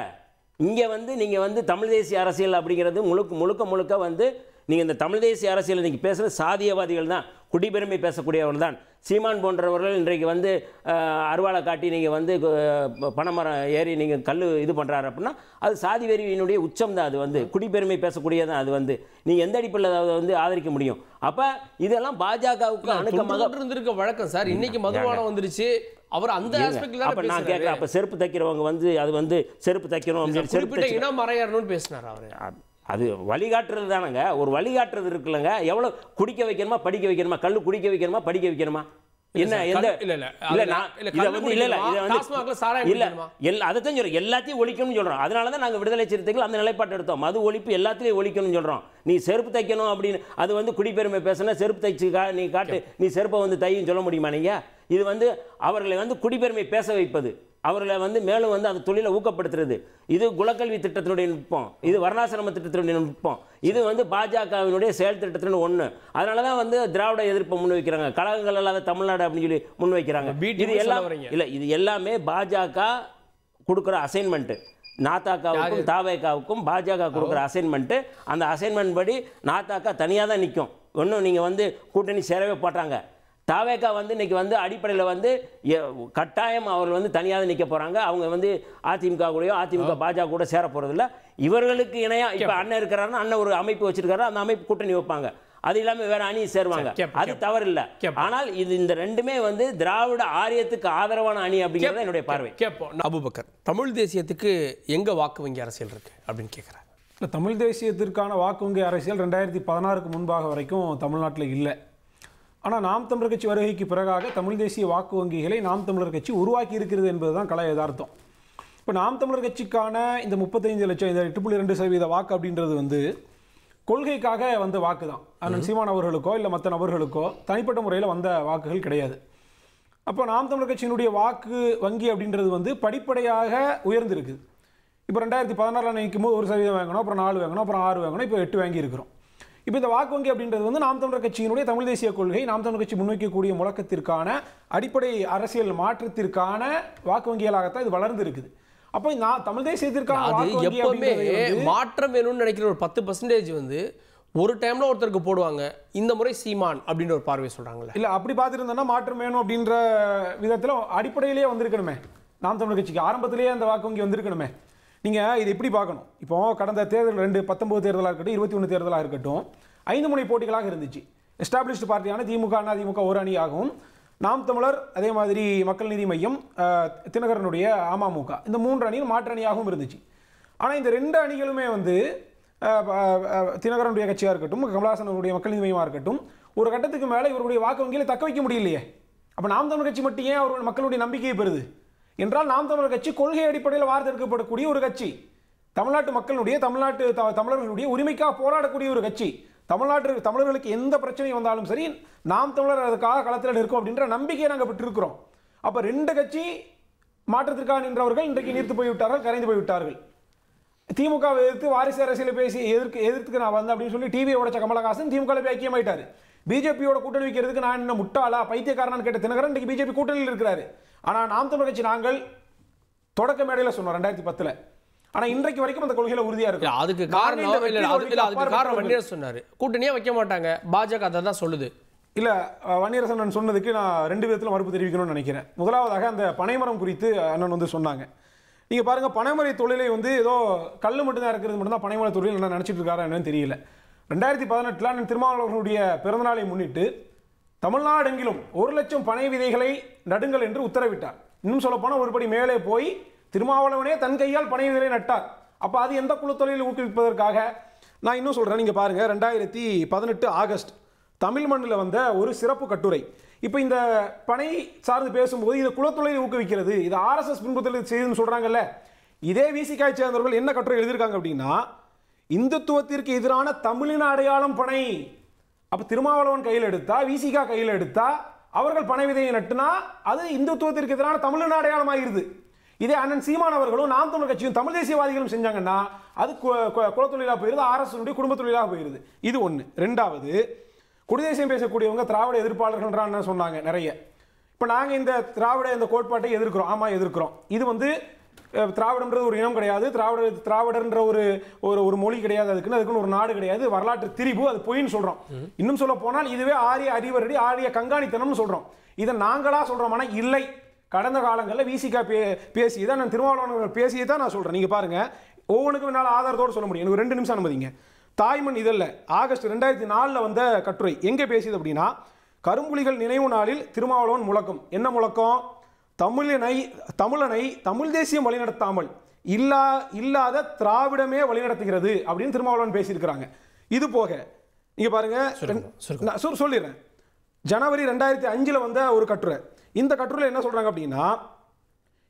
இங்கே வந்து நீங்கள் வந்து தமிழ் தேசிய அரசியல் அப்படிங்கிறது முழுக்க வந்து நீங்கள் இந்த தமிழ் தேசிய அரசியல் இன்றைக்கி பேசுகிற சாதியவாதிகள் தான், குடிபெருமை பேசக்கூடியவர்கள் தான். சீமான் போன்றவர்கள் இன்றைக்கு வந்து அருவாளை காட்டி நீங்கள் வந்து பனைமரம் ஏறி நீங்கள் கல் இது பண்ணுறாரு அப்படின்னா அது சாதி வெறியினுடைய உச்சம் தான். அது வந்து குடிபெருமை பேசக்கூடியதான். அது வந்து நீங்கள் எந்த அடிப்படையில் அதை வந்து ஆதரிக்க முடியும்? அப்போ இதெல்லாம் பாஜகவுக்கு அணுக்கமாக இருந்திருக்க வழக்கம் சார். இன்னைக்கு மதுபானம் வந்துருச்சு. அவர் அந்த ஆஸ்பெக்ட்ல அப்ப நான் கேட்கிறேன், அப்ப செருப்பு தைக்கிறவங்க வந்து அது வந்து செருப்பு தைக்கணும் அப்படின்னு செருப்பு இனம் மறையறணும்னு பேசினார் அவர். அது வழிகாட்டுறது தானங்க. ஒரு வழிகாட்டுறது இருக்குல்லங்க. எவ்வளவு குடிக்க வைக்கணுமா படிக்க வைக்கணுமா, கல்லு குடிக்க வைக்கணுமா படிக்க வைக்கணுமா, என்ன எந்த அதைத்தான் சொல்றோம். எல்லாத்தையும் ஒழிக்கணும்னு சொல்றோம். அதனாலதான் நாங்க விடுதலை சிறுத்தைகள் அந்த நிலைப்பாட்டு எடுத்தோம். மது ஒழிப்பு எல்லாத்திலையும் ஒழிக்கணும்னு சொல்றோம். நீ செருப்பு தைக்கணும் அப்படின்னு அது வந்து குடிப்பெருமை பேசினா செருப்பு தைச்சு நீ காட்டு, நீ செருப்பை வந்து தையும் சொல்ல முடியுமா நீங்க? இது வந்து அவர்களை வந்து குடிப்பெருமை பேச வைப்பது, அவர்களை வந்து மேலும் வந்து அந்த தொழிலை ஊக்கப்படுத்துறது. இது குலக்கல்வி திட்டத்தினுடைய நுட்பம், இது வர்ணாசிரம திட்டத்தினுடைய நுட்பம், இது வந்து பாஜகவினுடைய செயல் திட்டத்தின் ஒன்று. அதனால தான் வந்து திராவிட எதிர்ப்பை முன்வைக்கிறாங்க, கழகங்கள் இல்லாத தமிழ்நாடு அப்படின்னு சொல்லி முன்வைக்கிறாங்க. இது எல்லாம் இல்லை, இது எல்லாமே பாஜக கொடுக்குற அசைன்மெண்ட்டு. நாத்தாக்காவுக்கும் தாவேக்காவுக்கும் பாஜக கொடுக்குற அசைன்மெண்ட்டு. அந்த அசைன்மெண்ட் படி நாத்தாக்கா தனியாக தான் நிற்கும். ஒன்றும் நீங்கள் வந்து கூட்டணி சேரவே போட்டாங்க. தாவேக்கா வந்து இன்னைக்கு வந்து அடிப்படையில் வந்து கட்டாயம் அவர்கள் வந்து தனியாக நிற்க போகிறாங்க. அவங்க வந்து அதிமுக கூடயோ அதிமுக பாஜக கூட சேர போகிறதில்ல. இவர்களுக்கு இணையாக இப்போ அண்ணன் இருக்கிறாருன்னா அண்ணன் ஒரு அமைப்பு வச்சிருக்காரு, அந்த அமைப்பு கூட்டணி வைப்பாங்க. அது இல்லாமல் வேற அணி சேருவாங்க. அது தவறு இல்லை. ஆனால் இது இந்த ரெண்டுமே வந்து திராவிட ஆரியத்துக்கு ஆதரவான அணி அப்படிங்கிறது என்னுடைய பார்வை. கேட்போம். அபூபக்கர், தமிழ் தேசியத்துக்கு எங்க வாக்கு வங்கி அரசியல் இருக்கு அப்படின்னு கேட்குறாங்க. இல்லை, தமிழ் தேசியத்திற்கான வாக்கு வங்கி அரசியல் 2016க்கு முன்பாக வரைக்கும் தமிழ்நாட்டில் இல்லை. ஆனால் நாம் தமிழர் கட்சி வருகைக்கு பிறகாக தமிழ் தேசிய வாக்கு வங்கிகளை நாம் தமிழர் கட்சி உருவாக்கி இருக்கிறது என்பதுதான் கலை யதார்த்தம். இப்போ நாம் தமிழர் கட்சிக்கான இந்த 35 லட்சம், இந்த 8.2% வாக்கு அப்படின்றது வந்து கொள்கைக்காக வந்த வாக்கு தான். அண்ணன் சீமான் அவர்களுக்கோ இல்லை மற்ற நபர்களுக்கோ தனிப்பட்ட முறையில் வந்த வாக்குகள் கிடையாது. அப்போ நாம் தமிழர் கட்சியினுடைய வாக்கு வங்கி அப்படின்றது வந்து படிப்படியாக உயர்ந்திருக்குது. இப்போ 2016 நினைக்கும் போது 1% வாங்கணும், அப்புறம் 4 வாங்கணும், அப்புறம் 6 வாங்கணும், இப்போ 8 வாங்கி இருக்கிறோம். இப்போ இந்த வாக்கு வங்கி அப்படின்றது வந்து நாம் தமிழர் கட்சியினுடைய தமிழ் தேசிய கொள்கை, நாம் தமிழர் கட்சி முன்வைக்கக்கூடிய முழக்கத்திற்கான அடிப்படை அரசியல் மாற்றத்திற்கான வாக்கு வங்கிகளாகத்தான் இது வளர்ந்து இருக்குது. அப்போ நான் தமிழ் தேசியத்திற்கான எப்பவுமே மாற்றம் வேணும்னு நினைக்கிற ஒரு 10% வந்து ஒரு டைம்ல ஒருத்தருக்கு போடுவாங்க. இந்த முறை சீமான் அப்படின்ற ஒரு பார்வை சொல்றாங்கல்ல. இல்ல, அப்படி பார்த்துருந்தோம்னா மாற்றம் வேணும் அப்படின்ற விதத்தில் அடிப்படையிலேயே வந்திருக்கணுமே. நாம் தமிழர் கட்சிக்கு ஆரம்பத்திலேயே அந்த வாக்கு வங்கி வந்திருக்கணுமே. நீங்கள் இது எப்படி பார்க்கணும்? இப்போ கடந்த தேர்தல் 2019 தேர்தலாக இருக்கட்டும், 21 தேர்தலாக இருக்கட்டும், 5 முனை போட்டிகளாக இருந்துச்சு. எஸ்டாப்ளிஷ்டு பார்ட்டியான திமுக, அதிமுக ஒரு அணியாகவும், நாம் தமிழர், அதே மாதிரி மக்கள் நீதி மையம், தினகரனுடைய அமமுக, இந்த 3 அணியும் மாற்று அணியாகவும் இருந்துச்சு. ஆனால் இந்த 2 அணிகளுமே வந்து தினகரனுடைய கட்சியாக இருக்கட்டும், கமலஹாசனுடைய மக்கள் நீதி மையமாக இருக்கட்டும், ஒரு கட்டத்துக்கு மேலே இவருடைய வாக்கு வங்கியில் தக்க வைக்க முடியலையே. அப்போ நாம் தமிழர் கட்சி மட்டும் ஏன் அவருடைய மக்களுடைய நம்பிக்கையை பெறுது என்றால், நாம் தமிழர் கட்சி கொள்கை அடிப்படையில் வார்த்தெடுக்கப்படக்கூடிய ஒரு கட்சி, தமிழ்நாட்டு மக்களுடைய தமிழர்களுடைய உரிமைக்காக போராடக்கூடிய ஒரு கட்சி. தமிழர்களுக்கு எந்த பிரச்சனை வந்தாலும் சரி, நாம் தமிழர் அதுக்காக களத்தில் நிற்கும் அப்படின்ற நம்பிக்கையை நாங்கள் பெற்றிருக்கிறோம். அப்போ 2 கட்சி மாற்றத்திற்காக நின்றவர்கள் இன்றைக்கு நீர்த்து போய்விட்டார்கள், கரைந்து போய்விட்டார்கள். திமுகவை எதிர்த்து வாரிசு அரசியலை பேசி எதிர்த்துக்கு நான் வந்தேன் அப்படின்னு சொல்லி டிவியை உடைச்ச கமலஹாசன் திமுக ஐக்கியமாயிட்டாரு. பிஜேபியோட கூட்டணி வைக்கிறதுக்கு நான் என்ன முட்டாளா பைத்தியக்காரனான்னு கேட்ட தினகரன் இன்றைக்கு பிஜேபி கூட்டணியில் இருக்கிறாரு. ஆனால் நாம் தமிழர் கட்சி நாங்கள் தொடக்க மேடையில் சொன்னோம் 2010. ஆனா இன்றைக்கு வரைக்கும் அந்த கொள்கையில உறுதியா இருக்கு. அதுக்கு காரணம் வன்னியரசன் சொன்னாரு, கூட்டணியே வைக்க மாட்டாங்க, பாஜக அதை தான் சொல்லுது. இல்ல, வன்னியரசன் சொன்னதுக்கு நான் 2 விதத்தில் மறுப்பு தெரிவிக்கணும்னு நினைக்கிறேன். முதலாவதாக அந்த பனைமரம் குறித்து அண்ணன் வந்து சொன்னாங்க. நீங்க பாருங்க, பனைமரை தொழிலை வந்து ஏதோ கல் மட்டும்தான் இருக்கிறது மட்டும்தான் பனைமரை தொழில் என்ன நினைச்சிட்டு இருக்காரா என்னன்னு தெரியல. 2018 அண்ணன் திருமாவளவனுடைய பிறந்தநாளை முன்னிட்டு தமிழ்நாடெங்கிலும் 1 லட்சம் பனை விதைகளை நடுங்கள் என்று உத்தரவிட்டார். இன்னும் சொல்ல போனா ஒருபடி மேலே போய் திருமாவளவனே தன் கையால் பனை விதைகளை நட்டார். அப்ப அது எந்த குழு தொழிலை ஊக்குவிப்பதற்காக? நான் இன்னும் சொல்றேன், நீங்க பாருங்க, 2018 ஆகஸ்ட் தமிழ் மண்ணில் வந்த ஒரு சிறப்பு கட்டுரை. இப்போ இந்த பனை சார்ந்து பேசும்போது இது குலத்தொழிலை ஊக்குவிக்கிறது, இது RSS பின்புறத்தில் செய்துன்னு சொல்றாங்கல்ல. இதே விசிகாயை சேர்ந்தவர்கள் என்ன கட்டுரை எழுதியிருக்காங்க அப்படின்னா, இந்துத்துவத்திற்கு எதிரான தமிழின அடையாளம் பனை. அப்போ திருமாவளவன் கையில் எடுத்தா, விசிகா கையில் எடுத்தா, அவர்கள் பனை விதையை நட்டுனா அது இந்துத்துவத்திற்கு எதிரான தமிழின அடையாளம் ஆகிருது. இதே அண்ணன் சீமான் அவர்களும் நாம் தமிழர் கட்சியும் தமிழ் தேசியவாதிகளும் செஞ்சாங்கன்னா அது குலத்தொழிலாக போயிருது, RSS குடும்ப தொழிலாக போயிருது. இது ஒன்று. ரெண்டாவது, குடிதேசியம் பேசக்கூடியவங்க திராவிட எதிர்ப்பாளர்கள் சொன்னாங்க நிறைய. இப்போ நாங்கள் இந்த திராவிட இந்த கோட்பாட்டை எதிர்க்கிறோம். ஆமாம், எதிர்க்கிறோம். இது வந்து திராவிடன்றது ஒரு இனம் கிடையாது, திராவிடன்ற ஒரு மொழி கிடையாது, அதுக்குன்னு ஒரு நாடு கிடையாது, வரலாற்று திரிபு, அது பொய்ன்னு சொல்றோம். இன்னும் சொல்ல போனால் இதுவே ஆரிய அறிவரடி, ஆரிய கண்காணித்தனம்னு சொல்றோம். இதை நாங்களா சொல்றோம்னா இல்லை. கடந்த காலங்களில் விசிகா பேசியதான், நான் திருமாவளவன் பேசியதான் நான் சொல்றேன். நீங்க பாருங்க, ஒவ்வொன்றுக்கும் என்னால் ஆதாரத்தோடு சொல்ல முடியும். எனக்கு 2 நிமிஷம் அனுமதிங்க. தாய்மண் இதழில் ஆகஸ்ட் 2004 வந்த கட்டுரை எங்கே பேசியது அப்படின்னா, கரும்புலிகள் நினைவு நாளில் திருமாவளவன் முழக்கம். என்ன முழக்கம்? தமிழனை தமிழ் தேசியம் வழிநடத்தாமல் இல்லாத திராவிடமே வழிநடத்துகிறது அப்படின்னு திருமாவளவன் பேசியிருக்கிறாங்க. இது போக நீங்க பாருங்க, சொல்லிடுறேன். ஜனவரி 2005 வந்த ஒரு கட்டுரை. இந்த கட்டுரையில் என்ன சொல்றாங்க அப்படின்னா,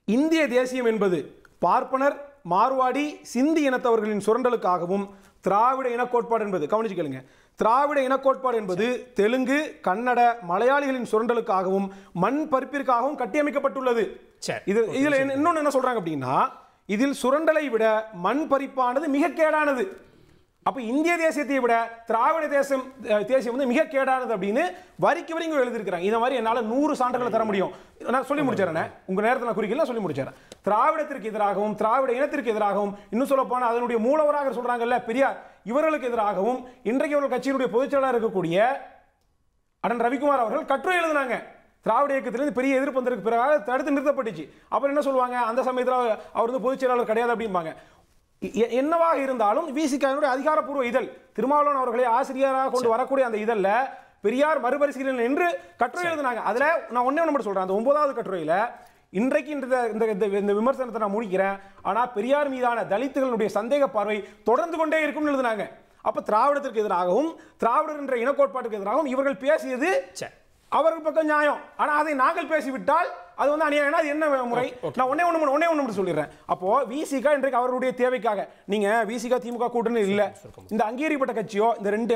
இந்திய தேசியம் என்பது பார்ப்பனர், மார்வாடி, சிந்தி இனத்தவர்களின் சுரண்டலுக்காகவும், திராவிட இனக்கோட்பாடு என்பது, கவனிச்சு கேளுங்க, திராவிட இனக்கோட்பாடு என்பது தெலுங்கு, கன்னட, மலையாளிகளின் சுரண்டலுக்காகவும் மண் பறிப்பிற்காகவும் கட்டியமைக்கப்பட்டுள்ளது. இதுல இன்னொன்னு என்ன சொல்றாங்க அப்படின்னா, இதில் சுரண்டலை விட மண் பறிப்பானது மிக கேடானது. அப்ப இந்திய தேசியத்தை விட திராவிட தேசியம் வந்து மிக கேடானது அப்படின்னு வரிக்கு வரி எழுதியிருக்கிறாங்க. இந்த மாதிரி என்னால் 100 சான்றுகளை தர முடியும். நான் சொல்லி முடிச்சிடறேன், உங்க நேரத்தில் நான் குறிக்கல, சொல்லி முடிச்சிடறேன். திராவிடத்திற்கு எதிராகவும் திராவிட இனத்திற்கு எதிராகவும், இன்னும் சொல்ல போனால் அதனுடைய மூலவராக சொல்றாங்கல்ல பெரியார், இவர்களுக்கு எதிராகவும் இன்றைக்கு அவர்கள் கட்சியினுடைய பொதுச்செயலாளர் இருக்கக்கூடிய அண்ணன் ரவிக்குமார் அவர்கள் கட்டுரை எழுதினாங்க. திராவிட இயக்கத்திலிருந்து பெரிய எதிர்ப்பு வந்ததுக்கு பிறகு தடுத்து நிறுத்தப்பட்டுச்சு. அப்புறம் என்ன சொல்லுவாங்க, அந்த சமயத்தில் அவர் வந்து பொதுச்செயலாளர் கிடையாது அப்படிம்பாங்க. என்னவாக இருந்தாலும் விசிகாவினுடைய அதிகாரப்பூர்வ இதழ், திருமாவளவன் அவர்களை ஆசிரியராக கொண்டு வரக்கூடிய அந்த இதழில் பெரியார் மறுபரிசீலனை என்று கட்டுரை எழுதினாங்க. அதுல நான் ஒண்ணே ஒன்று சொல்றேன். அந்த 9வது கட்டுரையில இன்றைக்கு இந்த விமர்சனத்தை நான் முடிக்கிறேன். ஆனா பெரியார் மீதான தலித்துகளுடைய சந்தேக பார்வை தொடர்ந்து கொண்டே இருக்கும்னு எழுதினாங்க. அப்ப திராவிடத்திற்கு எதிராகவும் திராவிடர் என்ற இனக்கோட்பாட்டுக்கு எதிராகவும் இவர்கள் பேசியது அவர்கள் பக்கம் நியாயம். ஆனா அதை நாங்கள் பேசிவிட்டால் அது வந்து அநியாயம். அது என்ன முறை? நான் ஒண்ணே ஒன்று சொல்லிடுறேன். அப்போ விசிகா இன்றைக்கு அவருடைய தேவைக்காக, நீங்க விசிகா திமுக கூட்டணி இல்ல, இந்த அங்கீகரிக்கப்பட்ட கட்சியோ, இந்த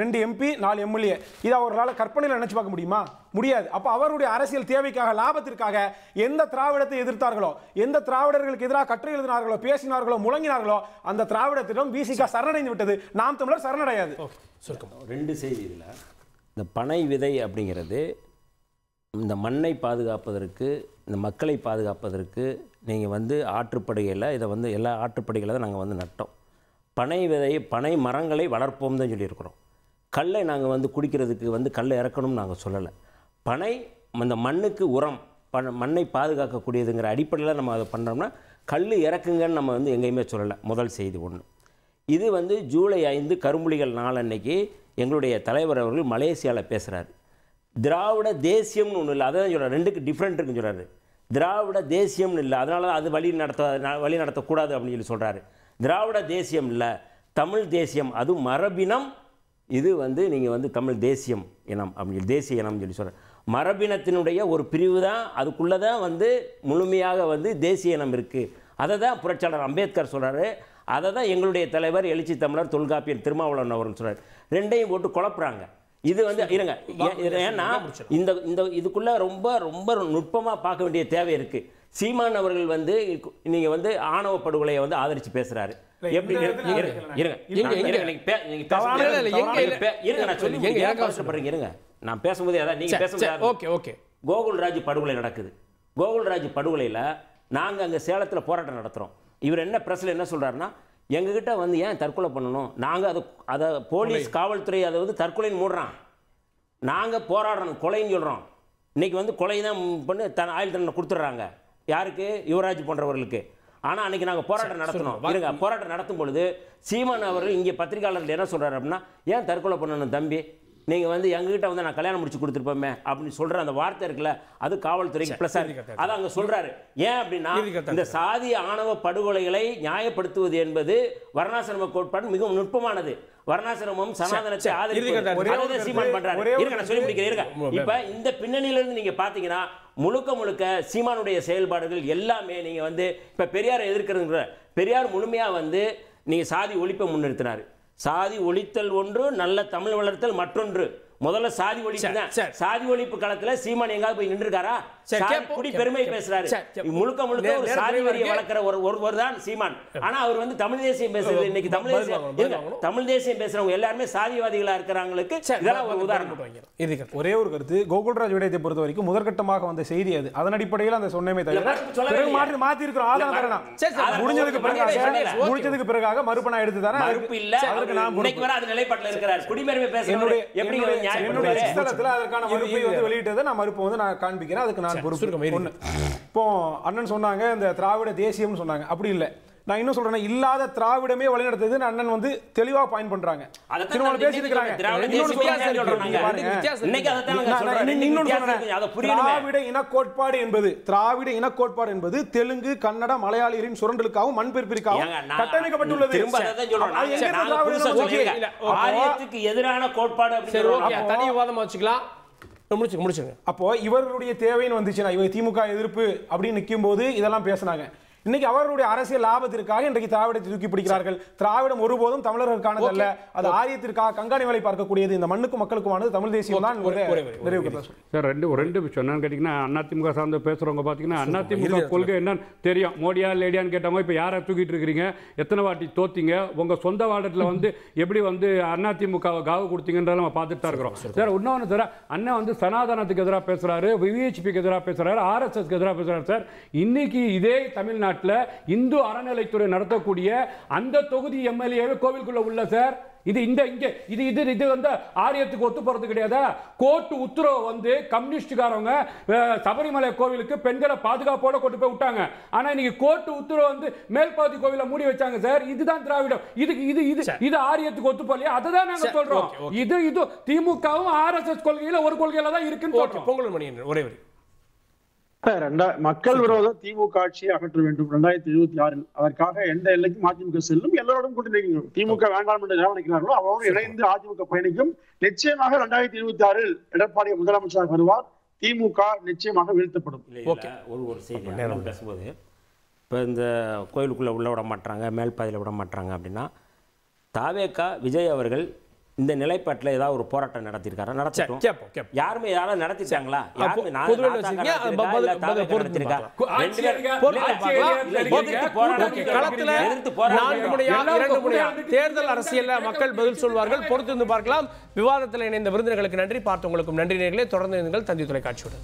2 MP 4 MLA, இது அவர்களால் கற்பனையில் நினைச்சு பார்க்க முடியுமா? முடியாது. அப்ப அவருடைய அரசியல் தேவைக்காக, லாபத்திற்காக எந்த திராவிடத்தை எதிர்த்தார்களோ, எந்த திராவிடர்களுக்கு எதிராக கட்டுரை எழுதினார்களோ, பேசினார்களோ, முழங்கினார்களோ, அந்த திராவிடத்திடம் விசிகா சரணடைந்து விட்டது. நாம் தமிழர் சரணடையாது. 2 செய்தி இதுல. இந்த பனை விதை அப்படிங்கிறது இந்த மண்ணை பாதுகாப்பதற்கு, இந்த மக்களை பாதுகாப்பதற்கு நீங்கள் வந்து ஆற்றுப்படுகையில் இதை வந்து எல்லா ஆற்றுப்படுகையில் தான் நாங்கள் வந்து நட்டோம். பனை விதை, பனை மரங்களை வளர்ப்போம் தான் சொல்லியிருக்கிறோம். கல்லை நாங்கள் வந்து குடிக்கிறதுக்கு வந்து கல்லை இறக்கணும்னு நாங்கள் சொல்லலை. பனை அந்த மண்ணுக்கு உரம், மண்ணை பாதுகாக்கக்கூடியதுங்கிற அடிப்படையில் நம்ம அதை பண்ணுறோம்னா கல் இறக்குங்கன்னு நம்ம வந்து எங்கேயுமே சொல்லலை. முதல் செய்தி ஒன்று. இது வந்து ஜூலை 5 கரும்புலிகள் நாள் அன்னைக்கு எங்களுடைய தலைவர் அவர்கள் மலேசியாவில் பேசுகிறார். திராவிட தேசியம்னு ஒன்று இல்லை, அதான் சொல்கிறார். 2க்கு டிஃப்ரெண்ட் இருக்குன்னு சொல்கிறாரு. திராவிட தேசியம்னு இல்லை, அதனால அது வழி நடத்தக்கூடாது அப்படின்னு சொல்லி சொல்கிறாரு. திராவிட தேசியம் இல்லை, தமிழ் தேசியம், அது மரபினம். இது வந்து நீங்கள் வந்து தமிழ் தேசியம் இனம் அப்படின்னு தேசிய இனம்னு சொல்லி சொல்கிறார். மரபினத்தினுடைய ஒரு பிரிவு தான், அதுக்குள்ளே தான் வந்து முழுமையாக வந்து தேசிய இனம் இருக்குது. அதை தான் புரட்சியாளர் அம்பேத்கர் சொல்கிறாரு. அதை தான் எங்களுடைய தலைவர் எழுச்சி தமிழர் தொல்காப்பியன் திருமாவளவன் அவர்கள் சொல்கிறார். 2ஐயும் போட்டு குழப்புறாங்க. இது வந்து இருங்க, ஏன்னா இந்த இதுக்குள்ள ரொம்ப ரொம்ப நுட்பமாக பார்க்க வேண்டிய தேவை இருக்கு. சீமான் அவர்கள் வந்து நீங்க வந்து ஆணவ படுகொலையை வந்து ஆதரிச்சு பேசுறாரு. எப்படி நான் பேசும்போது அதான் நீங்க பேசும்போது கோகுல்ராஜ் படுகொலை நடக்குது. கோகுல்ராஜ் படுகொலையில நாங்க அங்க சேலத்துல போராட்டம் நடத்துறோம். இவர் என்ன பிரஸ்ல என்ன சொல்றாருன்னா, எங்ககிட்ட வந்து ஏன் தற்கொலை பண்ணணும், நாங்கள் அதை போலீஸ் காவல்துறை அதை வந்து தற்கொலைன்னு மூடுறான், நாங்கள் போராடுறோம் கொலைன்னு சொல்கிறோம். இன்றைக்கி வந்து கொலை தான் பண்ணி ஆயுள் தண்டனை கொடுத்துட்றாங்க. யாருக்கு? யுவராஜ் போன்றவர்களுக்கு. ஆனால் அன்றைக்கி நாங்கள் போராட்டம் நடத்தணும். இருங்க, போராட்டம் நடத்தும் பொழுது சீமான் அவர்கள் இங்கே பத்திரிகையாளர்கள் என்ன சொல்கிறாரு அப்படின்னா, ஏன் தற்கொலை பண்ணணும் தம்பி, நீங்கள் வந்து எங்ககிட்ட வந்து நான் கல்யாணம் முடிச்சு கொடுத்துருப்போமே அப்படின்னு சொல்கிற அந்த வார்த்தை இருக்குல்ல, அது காவல்துறைக்கு ப்ளஸ் அதை அங்கே சொல்கிறாரு. ஏன் அப்படின்னா இந்த சாதி ஆணவ படுகொலைகளை நியாயப்படுத்துவது என்பது வர்ணாசிரம கோட்பாடு மிகவும் நுட்பமானது. வர்ணாசிரமம் சனாதனத்தை ஆதரிக்கிறது சீமான் பண்றாரு. நான் சொல்லி முடிக்கிறேன். இப்ப இந்த பின்னணியிலிருந்து நீங்க பாத்தீங்கன்னா முழுக்க முழுக்க சீமானுடைய செயல்பாடுகள் எல்லாமே நீங்க வந்து இப்ப பெரியாரை எதிர்க்கிறது. பெரியார் முழுமையா வந்து நீங்க சாதி ஒழிப்பை முன்னிறுத்தினாரு. சாதி ஒழித்தல் ஒன்று, நல்ல தமிழ் வளர்த்தல் மற்றொன்று. முதல்ல சாதி ஒழிப்பு தான். சாதி ஒழிப்பு காலத்துல சீமான் எங்காவது போய் நின்றுக்காரா? குடி பெருமை பேசுறாரு. முழுக்க முழுக்க ஒரு சாதி வரியை வளர்க்கிற ஒருவர் தான் சீமான். ஆனா அவர் வந்து தமிழ் தேசியம் பேசுறது. இன்னைக்கு தமிழ் தேசியம் பேசுறவங்க எல்லாருமே சாதிவாதிகளா இருக்கிறவங்களுக்கு இதெல்லாம் ஒரு உதாரணம். ஒரே ஒரு கருத்து, கோகுல்ராஜ் விடயத்தை பொறுத்த வரைக்கும் முதற்கட்டமாக வந்த செய்தி அது. அதன் அடிப்படையில் அந்த சொன்னமே தவிர மாற்றி இருக்கிறோம். ஆதாரம் தரணும். முடிஞ்சதுக்கு பிறகாக மறுப்பு நான் எடுத்து தரேன். மறுப்பு இல்ல. இன்னைக்கு வர அது நிலைப்பாட்டில் இருக்கிறார். குடிபெருமை பேசுறது எப்படி அதற்கான மறுப்பை வந்து வெளியிட்டதை நான் மறுப்பு வந்து நான் காண்பிக்கிறேன். அதுக்கு நான் பொறுப்பு. இப்போ அண்ணன் சொன்னாங்க இந்த திராவிட தேசியம்னு சொன்னாங்க. அப்படி இல்லை. நான் இன்னும் சொல்றேன், இல்லாத திராவிடமே வழிநடத்துது அண்ணன் வந்து தெளிவா பாயிண்ட் பண்றாங்க. திராவிட இனக்கோட்பாடு என்பது தெலுங்கு, கன்னட, மலையாளிகளின் சுரண்டலுக்காகவும் மண் பிரிப்பிற்காகவும் கட்டமைக்கப்பட்டுள்ளது. எதிரான கோட்பாடு தனி விவாதமா வச்சுக்கலாம். முடிச்சுங்க. அப்போ இவர்களுடைய தேவைன்னு வந்துச்சுன்னா இவங்க திமுக எதிர்ப்பு அப்படின்னு நிற்கும் போது இதெல்லாம் பேசினாங்க. இன்னைக்கு அவர்களுடைய அரசியல் லாபத்திற்காக இன்றைக்கு திராவிடத்தை தூக்கி பிடிக்கிறார்கள். திராவிடம் ஒருபோதும் தமிழர்களுக்கானது அல்ல, அது ஆரியத்திற்காக கண்காணி வேலை பார்க்கக்கூடியது. இந்த மண்ணுக்கும் மக்களுக்குமானது தமிழ் தேசியம் தான். சார் ரெண்டு விஷயம் என்னன்னு கேட்டீங்கன்னா, அதிமுக சார்ந்து பேசுறவங்க பாத்தீங்கன்னா அதிமுக கொள்கை என்னன்னு தெரியும். மோடியா லேடியான்னு கேட்டவங்க இப்ப யாரை தூக்கிட்டு இருக்கிறீங்க, எத்தனை வாட்டி தோத்தீங்க, உங்க சொந்த வார்டுல வந்து எப்படி வந்து அதிமுக காவு கொடுத்தீங்கன்றத நம்ம பார்த்துட்டு தான் இருக்கிறோம். சார் இன்னொன்னு சார், அண்ணன் வந்து சனாதனத்துக்கு எதிராக பேசுறாரு, விவிஹெச்பிக்கு எதிராக பேசுறாரு, ஆர்எஸ்எஸ்க்கு எதிராக பேசுறாரு. சார் இன்னைக்கு இதே தமிழ்நாட்டில் இந்து அறநிலைத்துறை நடத்தக்கூடிய அந்த தொகுதி எம்எல்ஏவே கோவிலுக்குள்ள உள்ள சார். இது வந்து ஆரியத்துக்கு ஒத்து போறது கிடையாதா? கோர்ட்டு உத்தரவு வந்து கம்யூனிஸ்டுக்காரவங்க சபரிமலை கோவிலுக்கு பெண்களை பாதுகாப்போட கொண்டு போய் விட்டாங்க. ஆனா இன்னைக்கு கோர்ட்டு உத்தரவு வந்து மேல்பாதி கோவிலை மூடி வச்சாங்க சார். இதுதான் திராவிடம். இது ஆரியத்துக்கு ஒத்து போலையா? அதுதான் நாங்க சொல்றோம். இது திமுகவும் ஆர்எஸ்எஸ் கொள்கையில ஒரு கொள்கையில தான் இருக்குன்னு சொல்றோம். பொங்கல் மணி ஒரே மக்கள் விரோத திமுக ஆட்சியை அகற்ற வேண்டும் 2026. அதற்காக எந்த எல்லைக்கும் அதிமுக செல்லும். எல்லோரும் கூட்டி திமுக வேண்டாம் என்று நினைக்கிறார்களோ அவரோடு இணைந்து அதிமுக பயணிக்கும். நிச்சயமாக 2026 எடப்பாடி முதலமைச்சராக வருவார். திமுக நிச்சயமாக வீழ்த்தப்படும். ஒரு செய்தி பேசும்போது இப்போ இந்த கோயிலுக்குள்ள உள்ள விட மாட்டாங்க, மேல்பாதையில் விட மாட்டாங்க அப்படின்னா தாவேகா விஜய் அவர்கள் இந்த நிலைப்பாட்டில் ஏதாவது ஒரு போராட்டம் நடத்திருக்காரா? நடத்திட்டோம். யாருமே யாராவது நடத்திட்டாங்களா? தேர்தல் அரசியல்ல மக்கள் பதில் சொல்வார்கள். பொறுத்திருந்து பார்க்கலாம். விவாதத்தில் இணைந்த விருந்தினர்களுக்கு நன்றி. பார்த்தவங்களுக்கும் நன்றி நேயர்களே. தொடர்ந்து தந்தி தொலைக்காட்சியுடன்.